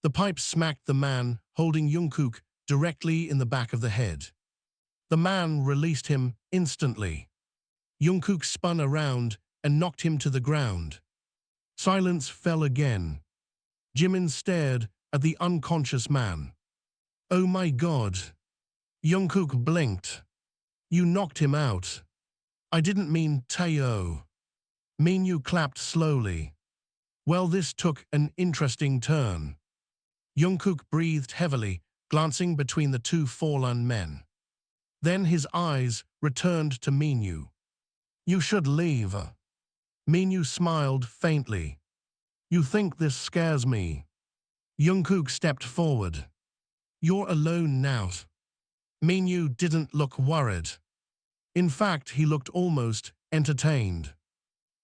[SPEAKER 1] The pipe smacked the man holding Jungkook directly in the back of the head. The man released him instantly. Jungkook spun around and knocked him to the ground. Silence fell again. Jimin stared at the unconscious man. Oh my God. Jungkook blinked. You knocked him out. I didn't mean Tayo. Minyu clapped slowly. Well, this took an interesting turn. Jungkook breathed heavily, glancing between the two fallen men. Then his eyes returned to Minyu. You should leave. Minyu smiled faintly. You think this scares me? Jungkook stepped forward. You're alone now. Minyu didn't look worried. In fact, he looked almost entertained.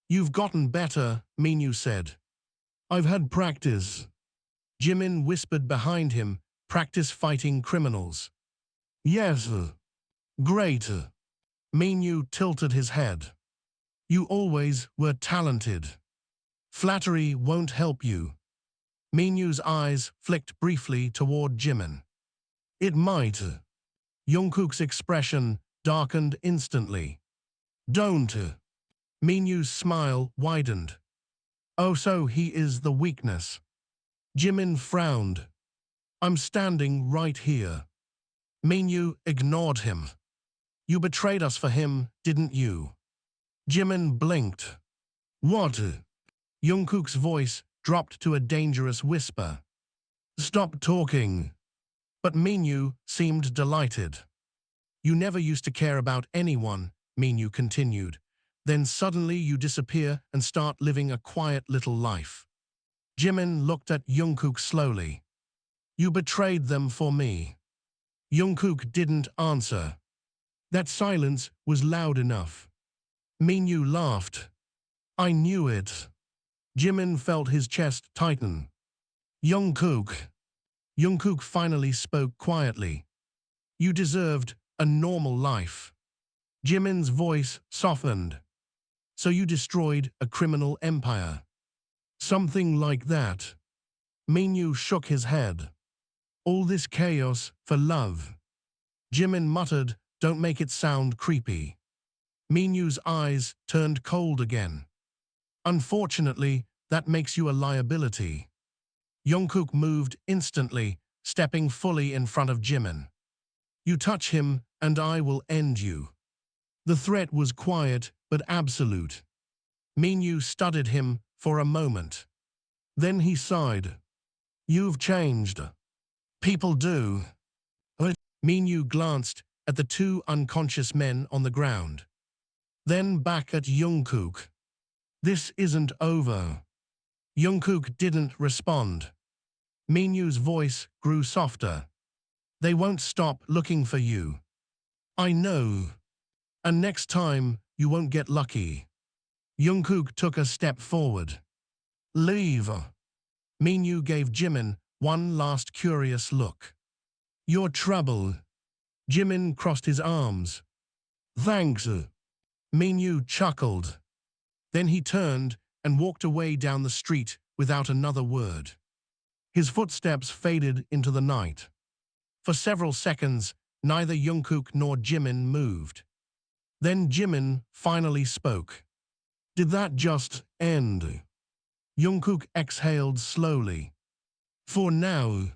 [SPEAKER 1] You've gotten better, Minyu said. I've had practice. Jimin whispered behind him, practice fighting criminals. Yes. Great. Minyu tilted his head. You always were talented. Flattery won't help you. Minyu's eyes flicked briefly toward Jimin. It might. Jungkook's expression darkened instantly. Don't. Minyu's smile widened. Oh, so he is the weakness. Jimin frowned. I'm standing right here. Minyu ignored him. You betrayed us for him, didn't you? Jimin blinked. What? Jungkook's voice dropped to a dangerous whisper. Stop talking. But Minyu seemed delighted. You never used to care about anyone, Minyu continued. Then suddenly you disappear and start living a quiet little life. Jimin looked at Jungkook slowly. You betrayed them for me. Jungkook didn't answer. That silence was loud enough. Minyu laughed. I knew it. Jimin felt his chest tighten. Jungkook. Jungkook finally spoke quietly. You deserved a normal life. Jimin's voice softened. So you destroyed a criminal empire. Something like that. Minyu shook his head. All this chaos for love. Jimin muttered, don't make it sound creepy. Minyu's eyes turned cold again. Unfortunately, that makes you a liability. Jungkook moved instantly, stepping fully in front of Jimin. You touch him, and I will end you. The threat was quiet, but absolute. Minyu studied him for a moment. Then he sighed. You've changed. People do. Minyu glanced at the two unconscious men on the ground. Then back at Jungkook. This isn't over. Jungkook didn't respond. Minyu's voice grew softer. They won't stop looking for you. I know. And next time, you won't get lucky. Jungkook took a step forward. Leave. Minyu gave Jimin one last curious look. Your trouble. Jimin crossed his arms. Thanks. Minyu chuckled. Then he turned and walked away down the street without another word. His footsteps faded into the night. For several seconds, neither Jungkook nor Jimin moved. Then Jimin finally spoke. Did that just end? Jungkook exhaled slowly. For now.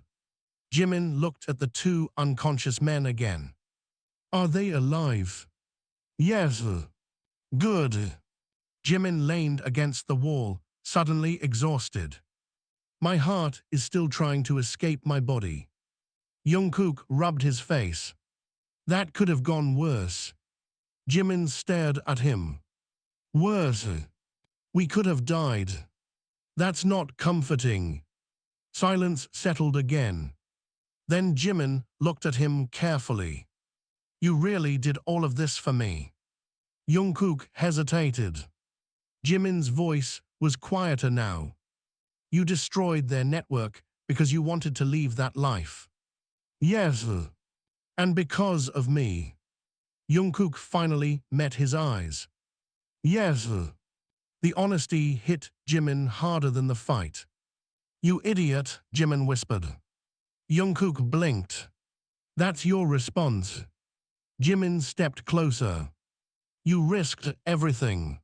[SPEAKER 1] Jimin looked at the two unconscious men again. Are they alive? Yes. Good. Jimin leaned against the wall, suddenly exhausted. My heart is still trying to escape my body. Jungkook rubbed his face. That could have gone worse. Jimin stared at him. Worse. We could have died. That's not comforting. Silence settled again. Then Jimin looked at him carefully. You really did all of this for me. Jungkook hesitated. Jimin's voice was quieter now. You destroyed their network because you wanted to leave that life. Yes. And because of me. Jungkook finally met his eyes. Yes. The honesty hit Jimin harder than the fight. You idiot, Jimin whispered. Jungkook blinked. That's your response. Jimin stepped closer. You risked everything.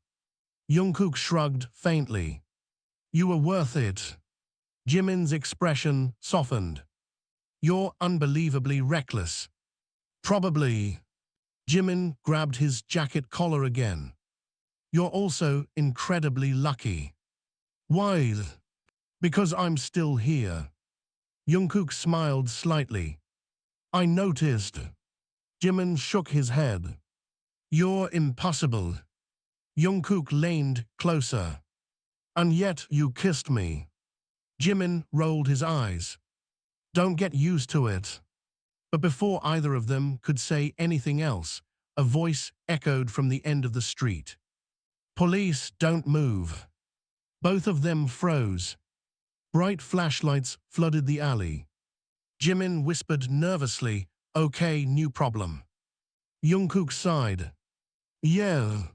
[SPEAKER 1] Jungkook shrugged faintly. You were worth it. Jimin's expression softened. You're unbelievably reckless. Probably. Jimin grabbed his jacket collar again. You're also incredibly lucky. Why? Because I'm still here. Jungkook smiled slightly. I noticed. Jimin shook his head. You're impossible. Jungkook leaned closer. And yet you kissed me. Jimin rolled his eyes. Don't get used to it. But before either of them could say anything else, a voice echoed from the end of the street. Police, don't move. Both of them froze. Bright flashlights flooded the alley. Jimin whispered nervously, okay, new problem. Jungkook sighed. Yeah.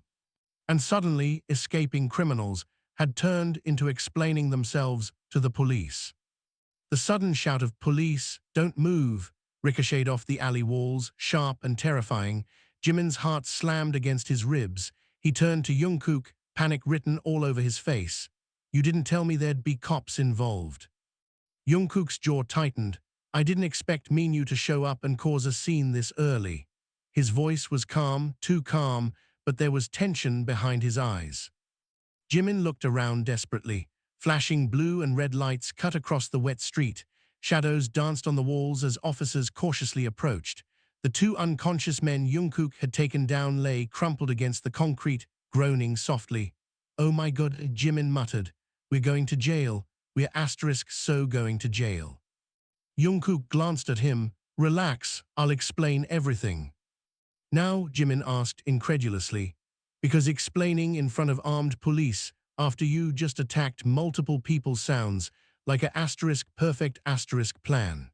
[SPEAKER 1] And suddenly, escaping criminals had turned into explaining themselves to the police. The sudden shout of police, don't move, ricocheted off the alley walls, sharp and terrifying. Jimin's heart slammed against his ribs. He turned to Jungkook, panic written all over his face. You didn't tell me there'd be cops involved. Jungkook's jaw tightened. I didn't expect Minyu to show up and cause a scene this early. His voice was calm, too calm, but there was tension behind his eyes. Jimin looked around desperately. Flashing blue and red lights cut across the wet street. Shadows danced on the walls as officers cautiously approached. The two unconscious men Jungkook had taken down lay crumpled against the concrete, groaning softly. Oh my God, Jimin muttered. We're going to jail. We're so going to jail. Jungkook glanced at him. Relax, I'll explain everything. Now, Jimin asked incredulously. Because explaining in front of armed police after you just attacked multiple people sounds like a perfect plan.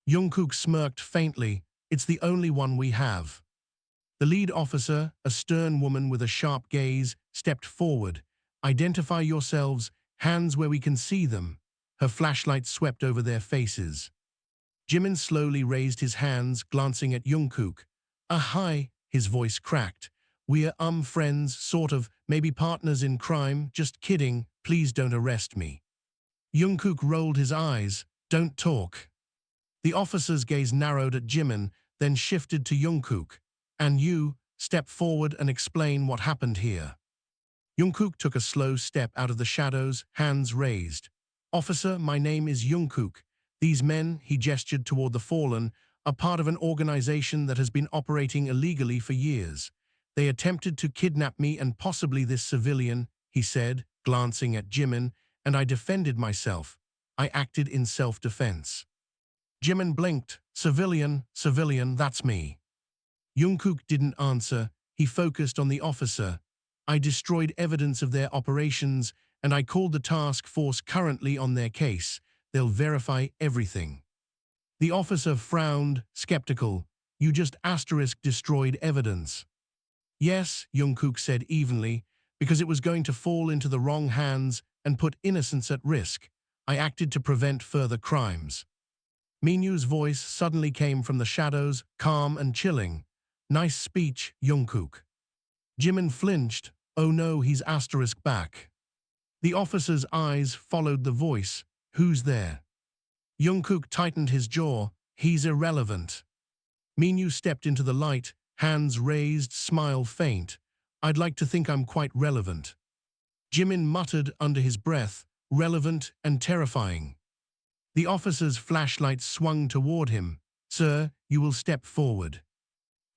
[SPEAKER 1] Jungkook smirked faintly. It's the only one we have. The lead officer, a stern woman with a sharp gaze, stepped forward. Identify yourselves, hands where we can see them. Her flashlight swept over their faces. Jimin slowly raised his hands, glancing at Jungkook. Hi, his voice cracked. We're friends, sort of, maybe partners in crime, just kidding, please don't arrest me. Jungkook rolled his eyes. Don't talk. The officer's gaze narrowed at Jimin, then shifted to Jungkook. And you, step forward and explain what happened here. Jungkook took a slow step out of the shadows, hands raised. Officer, my name is Jungkook. These men, he gestured toward the fallen, are part of an organization that has been operating illegally for years. They attempted to kidnap me and possibly this civilian, he said, glancing at Jimin, and I defended myself. I acted in self-defense. Jimin blinked. Civilian, that's me. Jungkook didn't answer. He focused on the officer. I destroyed evidence of their operations, and I called the task force currently on their case. They'll verify everything. The officer frowned, skeptical. You just destroyed evidence. Yes, Jungkook said evenly, because it was going to fall into the wrong hands and put innocents at risk. I acted to prevent further crimes. Minyu's voice suddenly came from the shadows, calm and chilling. Nice speech, Jungkook. Jimin flinched. Oh no, he's asterisk back. The officer's eyes followed the voice. Who's there? Jungkook tightened his jaw. He's irrelevant. Minyu stepped into the light, hands raised, smile faint. I'd like to think I'm quite relevant. Jimin muttered under his breath, relevant and terrifying. The officer's flashlight swung toward him. Sir, you will step forward.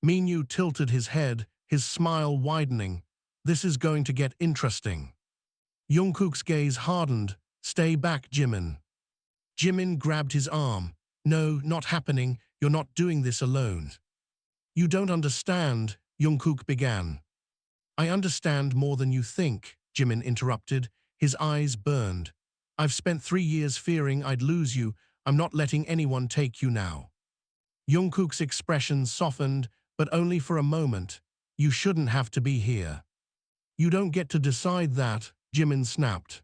[SPEAKER 1] Minyu tilted his head, his smile widening. This is going to get interesting. Jungkook's gaze hardened. Stay back, Jimin. Jimin grabbed his arm. No, not happening. You're not doing this alone. You don't understand, Jungkook began. I understand more than you think, Jimin interrupted. His eyes burned. I've spent 3 years fearing I'd lose you. I'm not letting anyone take you now. Jungkook's expression softened, but only for a moment. You shouldn't have to be here. You don't get to decide that, Jimin snapped.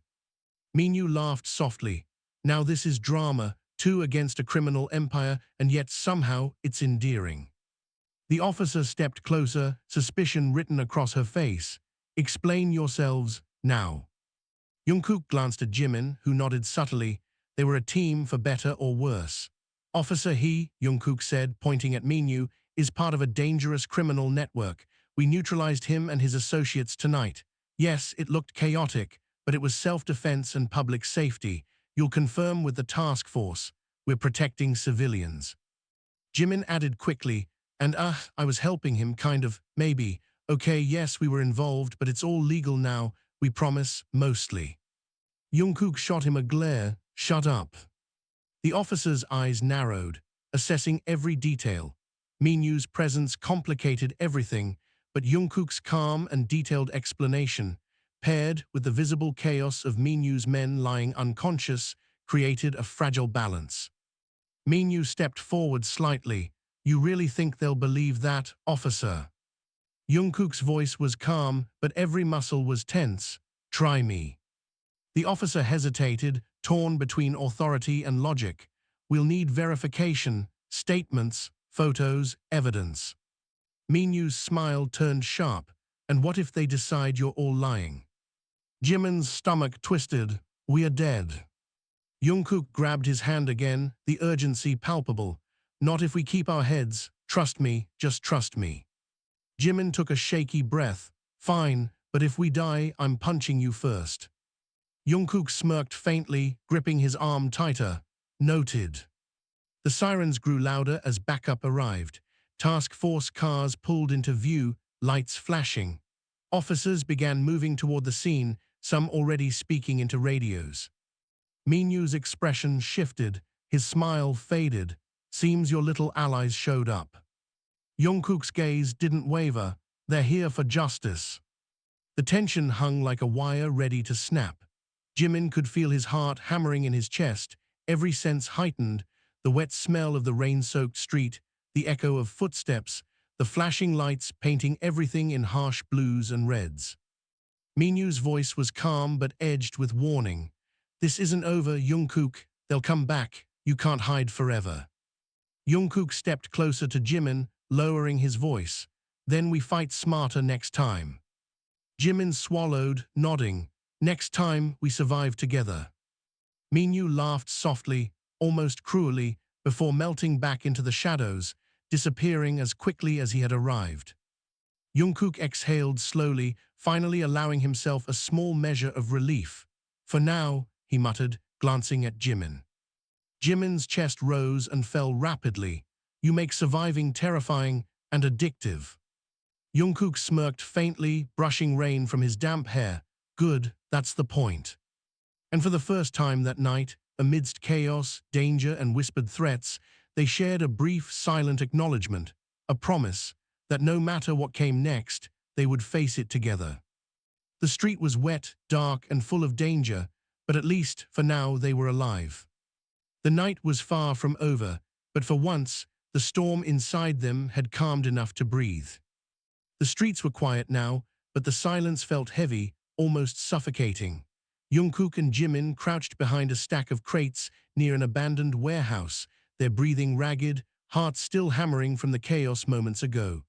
[SPEAKER 1] Minyu laughed softly. Now this is drama, 2 against a criminal empire, and yet somehow it's endearing. The officer stepped closer, suspicion written across her face. Explain yourselves, now. Jungkook glanced at Jimin, who nodded subtly. They were a team for better or worse. Officer he, Jungkook said, pointing at Minyu, is part of a dangerous criminal network. We neutralized him and his associates tonight. Yes, it looked chaotic, but it was self-defense and public safety. You'll confirm with the task force. We're protecting civilians. Jimin added quickly, and I was helping him, kind of, maybe. Okay, yes, we were involved, but it's all legal now, we promise, mostly. Jungkook shot him a glare. Shut up. The officer's eyes narrowed, assessing every detail. Minyu's presence complicated everything, but Jungkook's calm and detailed explanation, paired with the visible chaos of Minyu's men lying unconscious, created a fragile balance. Minyu stepped forward slightly. You really think they'll believe that, officer? Jungkook's voice was calm, but every muscle was tense. Try me. The officer hesitated, torn between authority and logic. We'll need verification, statements, photos, evidence. Minyu's smile turned sharp. And what if they decide you're all lying? Jimin's stomach twisted. We are dead. Jungkook grabbed his hand again, the urgency palpable. Not if we keep our heads. Trust me, just trust me. Jimin took a shaky breath. Fine, but if we die, I'm punching you first. Jungkook smirked faintly, gripping his arm tighter. Noted. The sirens grew louder as backup arrived. Task force cars pulled into view, lights flashing. Officers began moving toward the scene, some already speaking into radios. Minyu's expression shifted, his smile faded. Seems your little allies showed up. Jungkook's gaze didn't waver. They're here for justice. The tension hung like a wire ready to snap. Jimin could feel his heart hammering in his chest, every sense heightened, the wet smell of the rain-soaked street, the echo of footsteps, the flashing lights painting everything in harsh blues and reds. Minyu's voice was calm but edged with warning. This isn't over, Jungkook. They'll come back. You can't hide forever. Jungkook stepped closer to Jimin, lowering his voice. Then we fight smarter next time. Jimin swallowed, nodding. Next time, we survive together. Minyu laughed softly, almost cruelly, before melting back into the shadows, disappearing as quickly as he had arrived. Jungkook exhaled slowly, finally allowing himself a small measure of relief. For now, he muttered, glancing at Jimin. Jimin's chest rose and fell rapidly. You make surviving terrifying and addictive. Jungkook smirked faintly, brushing rain from his damp hair. Good, that's the point. And for the first time that night, amidst chaos, danger, and whispered threats, they shared a brief, silent acknowledgement, a promise that no matter what came next, they would face it together. The street was wet, dark, and full of danger, but at least, for now, they were alive. The night was far from over, but for once, the storm inside them had calmed enough to breathe. The streets were quiet now, but the silence felt heavy, almost suffocating. Jungkook and Jimin crouched behind a stack of crates near an abandoned warehouse, their breathing ragged, hearts still hammering from the chaos moments ago.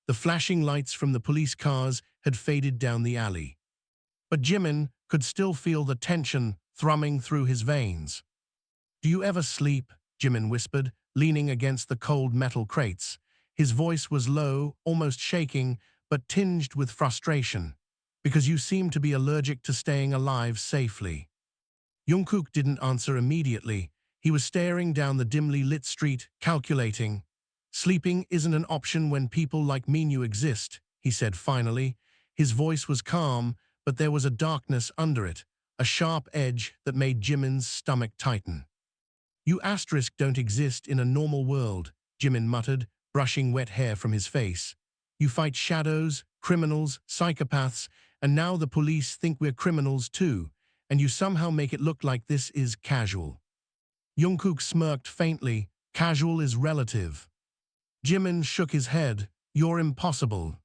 [SPEAKER 1] The flashing lights from the police cars had faded down the alley. But Jimin could still feel the tension thrumming through his veins. "Do you ever sleep?" Jimin whispered, leaning against the cold metal crates. His voice was low, almost shaking, but tinged with frustration. "Because you seem to be allergic to staying alive safely." Jungkook didn't answer immediately. He was staring down the dimly lit street, calculating. "Sleeping isn't an option when people like Minyu exist," he said finally. His voice was calm, but there was a darkness under it, a sharp edge that made Jimin's stomach tighten. "You asterisk don't exist in a normal world," Jimin muttered, brushing wet hair from his face. "You fight shadows, criminals, psychopaths, and now the police think we're criminals too, and you somehow make it look like this is casual." Jungkook smirked faintly. "Casual is relative." Jimin shook his head. "You're impossible."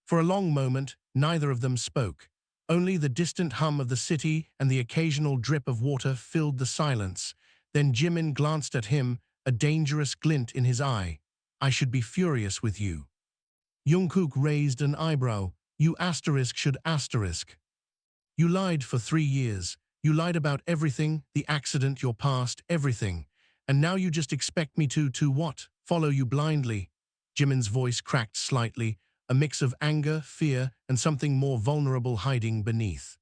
[SPEAKER 1] For a long moment, neither of them spoke. Only the distant hum of the city and the occasional drip of water filled the silence. Then Jimin glanced at him, a dangerous glint in his eye. "I should be furious with you." Jungkook raised an eyebrow. "You asterisk should asterisk." "You lied for 3 years. You lied about everything, the accident, your past, everything. And now you just expect me to what? Follow you blindly?" Jimin's voice cracked slightly, a mix of anger, fear, and something more vulnerable hiding beneath.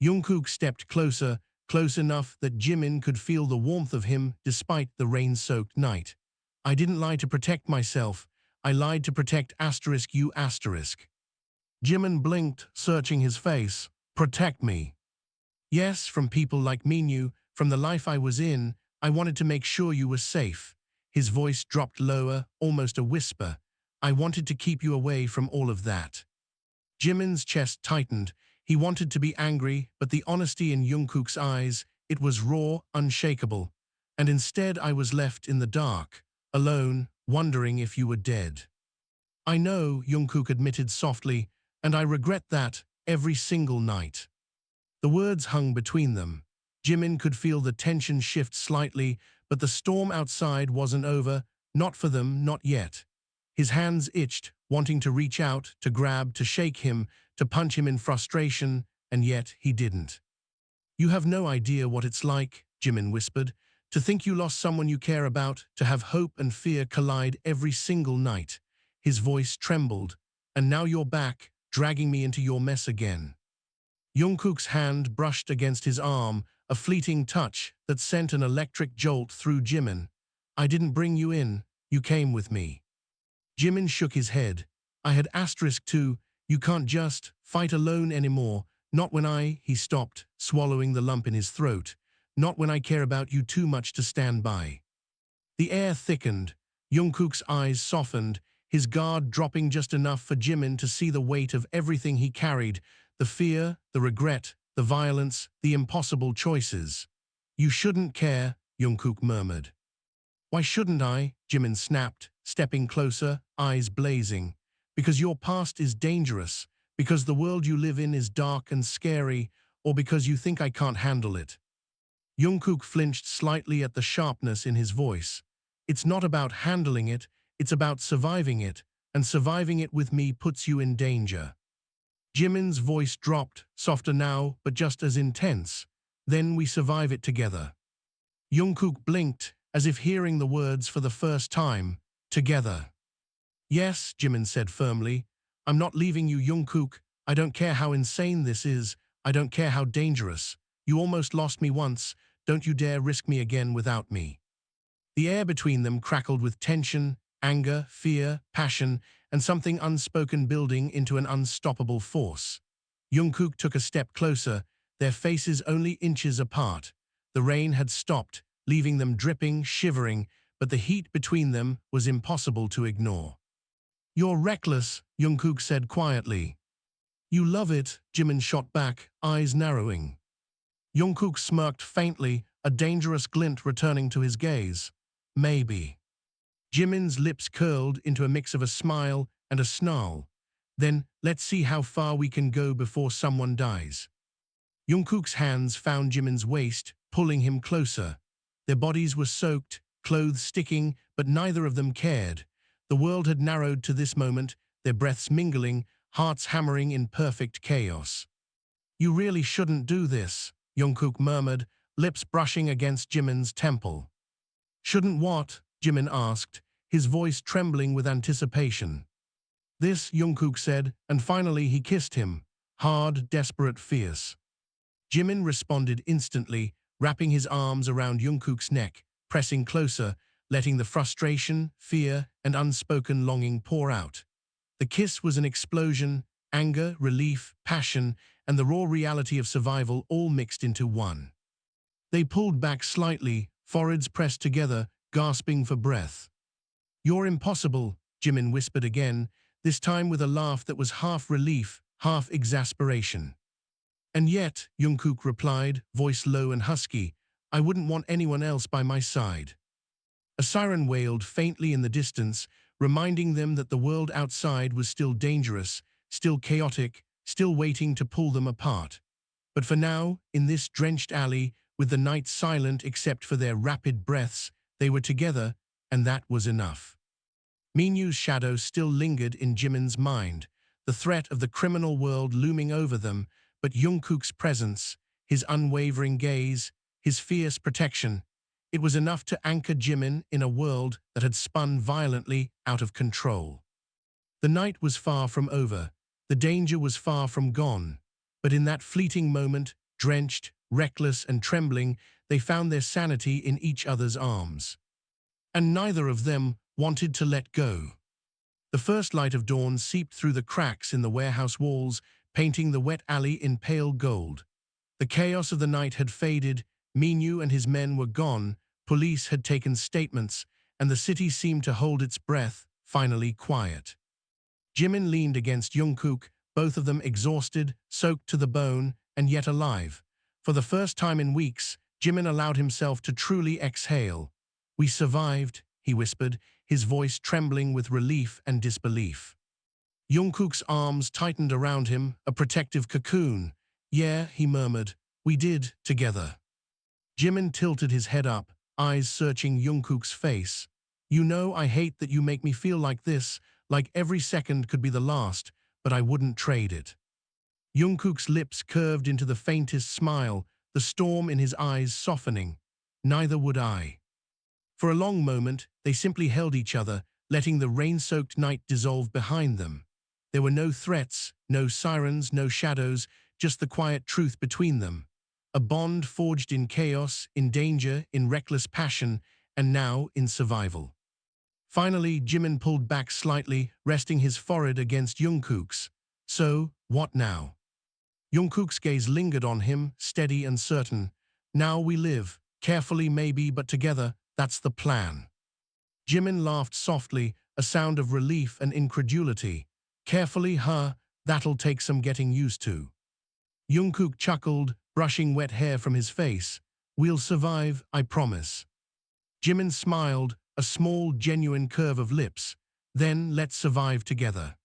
[SPEAKER 1] Jungkook stepped closer, close enough that Jimin could feel the warmth of him despite the rain-soaked night. "I didn't lie to protect myself. I lied to protect asterisk you asterisk." Jimin blinked, searching his face. "Protect me?" "Yes, from people like Minyu, from the life I was in. I wanted to make sure you were safe." His voice dropped lower, almost a whisper. "I wanted to keep you away from all of that." Jimin's chest tightened. He wanted to be angry, but the honesty in Jungkook's eyes, it was raw, unshakable. "And instead I was left in the dark, alone, wondering if you were dead." "I know," Jungkook admitted softly, "and I regret that, every single night." The words hung between them. Jimin could feel the tension shift slightly, but the storm outside wasn't over, not for them, not yet. His hands itched, wanting to reach out, to grab, to shake him, to punch him in frustration, and yet he didn't. "You have no idea what it's like," Jimin whispered, "to think you lost someone you care about, to have hope and fear collide every single night." His voice trembled. "And now you're back, dragging me into your mess again." Jungkook's hand brushed against his arm, a fleeting touch that sent an electric jolt through Jimin. "I didn't bring you in, you came with me." Jimin shook his head. "I had asterisk too. You can't just fight alone anymore. Not when he stopped, swallowing the lump in his throat. "Not when I care about you too much to stand by." The air thickened. Jungkook's eyes softened, his guard dropping just enough for Jimin to see the weight of everything he carried, the fear, the regret, the violence, the impossible choices. "You shouldn't care," Jungkook murmured. "Why shouldn't I?" Jimin snapped, stepping closer, eyes blazing. "Because your past is dangerous, because the world you live in is dark and scary, or because you think I can't handle it." Jungkook flinched slightly at the sharpness in his voice. "It's not about handling it, it's about surviving it, and surviving it with me puts you in danger." Jimin's voice dropped, softer now, but just as intense. "Then we survive it together." Jungkook blinked, as if hearing the words for the first time. "Together." "Yes," Jimin said firmly. "I'm not leaving you, Jungkook. I don't care how insane this is. I don't care how dangerous. You almost lost me once. Don't you dare risk me again without me." The air between them crackled with tension, anger, fear, passion, and something unspoken building into an unstoppable force. Jungkook took a step closer, their faces only inches apart. The rain had stopped, leaving them dripping, shivering, but the heat between them was impossible to ignore. "You're reckless," Jungkook said quietly. "You love it," Jimin shot back, eyes narrowing. Jungkook smirked faintly, a dangerous glint returning to his gaze. "Maybe." Jimin's lips curled into a mix of a smile and a snarl. "Then let's see how far we can go before someone dies." Jungkook's hands found Jimin's waist, pulling him closer. Their bodies were soaked, clothes sticking, but neither of them cared. The world had narrowed to this moment, their breaths mingling, hearts hammering in perfect chaos. "You really shouldn't do this," Jungkook murmured, lips brushing against Jimin's temple. "Shouldn't what?" Jimin asked, his voice trembling with anticipation. "This," Jungkook said, and finally he kissed him. Hard, desperate, fierce. Jimin responded instantly, wrapping his arms around Jungkook's neck, pressing closer, letting the frustration, fear, and unspoken longing pour out. The kiss was an explosion, anger, relief, passion, and the raw reality of survival all mixed into one. They pulled back slightly, foreheads pressed together, gasping for breath. "You're impossible," Jimin whispered again, this time with a laugh that was half relief, half exasperation. "And yet," Jungkook replied, voice low and husky, "I wouldn't want anyone else by my side." A siren wailed faintly in the distance, reminding them that the world outside was still dangerous, still chaotic, still waiting to pull them apart. But for now, in this drenched alley, with the night silent except for their rapid breaths, they were together, and that was enough. Minyook's shadow still lingered in Jimin's mind, the threat of the criminal world looming over them, but Jungkook's presence, his unwavering gaze, his fierce protection, it was enough to anchor Jimin in a world that had spun violently out of control. The night was far from over, the danger was far from gone, but in that fleeting moment, drenched, reckless, and trembling, they found their sanity in each other's arms. And neither of them wanted to let go. The first light of dawn seeped through the cracks in the warehouse walls, painting the wet alley in pale gold. The chaos of the night had faded, Minyook and his men were gone, police had taken statements, and the city seemed to hold its breath, finally quiet. Jimin leaned against Jungkook, both of them exhausted, soaked to the bone, and yet alive. For the first time in weeks, Jimin allowed himself to truly exhale. "We survived," he whispered, his voice trembling with relief and disbelief. Jungkook's arms tightened around him, a protective cocoon. "Yeah," he murmured, "we did, together." Jimin tilted his head up, eyes searching Jungkook's face. "You know I hate that you make me feel like this, like every second could be the last, but I wouldn't trade it." Jungkook's lips curved into the faintest smile, the storm in his eyes softening. "Neither would I." For a long moment, they simply held each other, letting the rain-soaked night dissolve behind them. There were no threats, no sirens, no shadows, just the quiet truth between them. A bond forged in chaos, in danger, in reckless passion, and now in survival. Finally, Jimin pulled back slightly, resting his forehead against Jungkook's. "So, what now?" Jungkook's gaze lingered on him, steady and certain. "Now we live, carefully maybe, but together, that's the plan." Jimin laughed softly, a sound of relief and incredulity. "Carefully, huh? That'll take some getting used to." Jungkook chuckled, brushing wet hair from his face. "We'll survive, I promise." Jimin smiled, a small, genuine curve of lips. "Then let's survive together."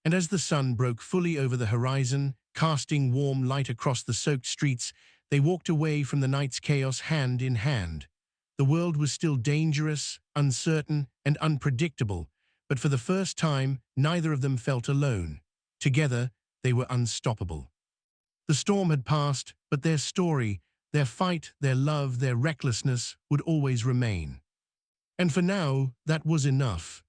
[SPEAKER 1] And as the sun broke fully over the horizon, casting warm light across the soaked streets, they walked away from the night's chaos hand in hand. The world was still dangerous, uncertain, and unpredictable, but for the first time, neither of them felt alone. Together, they were unstoppable. The storm had passed, but their story, their fight, their love, their recklessness would always remain. And for now, that was enough.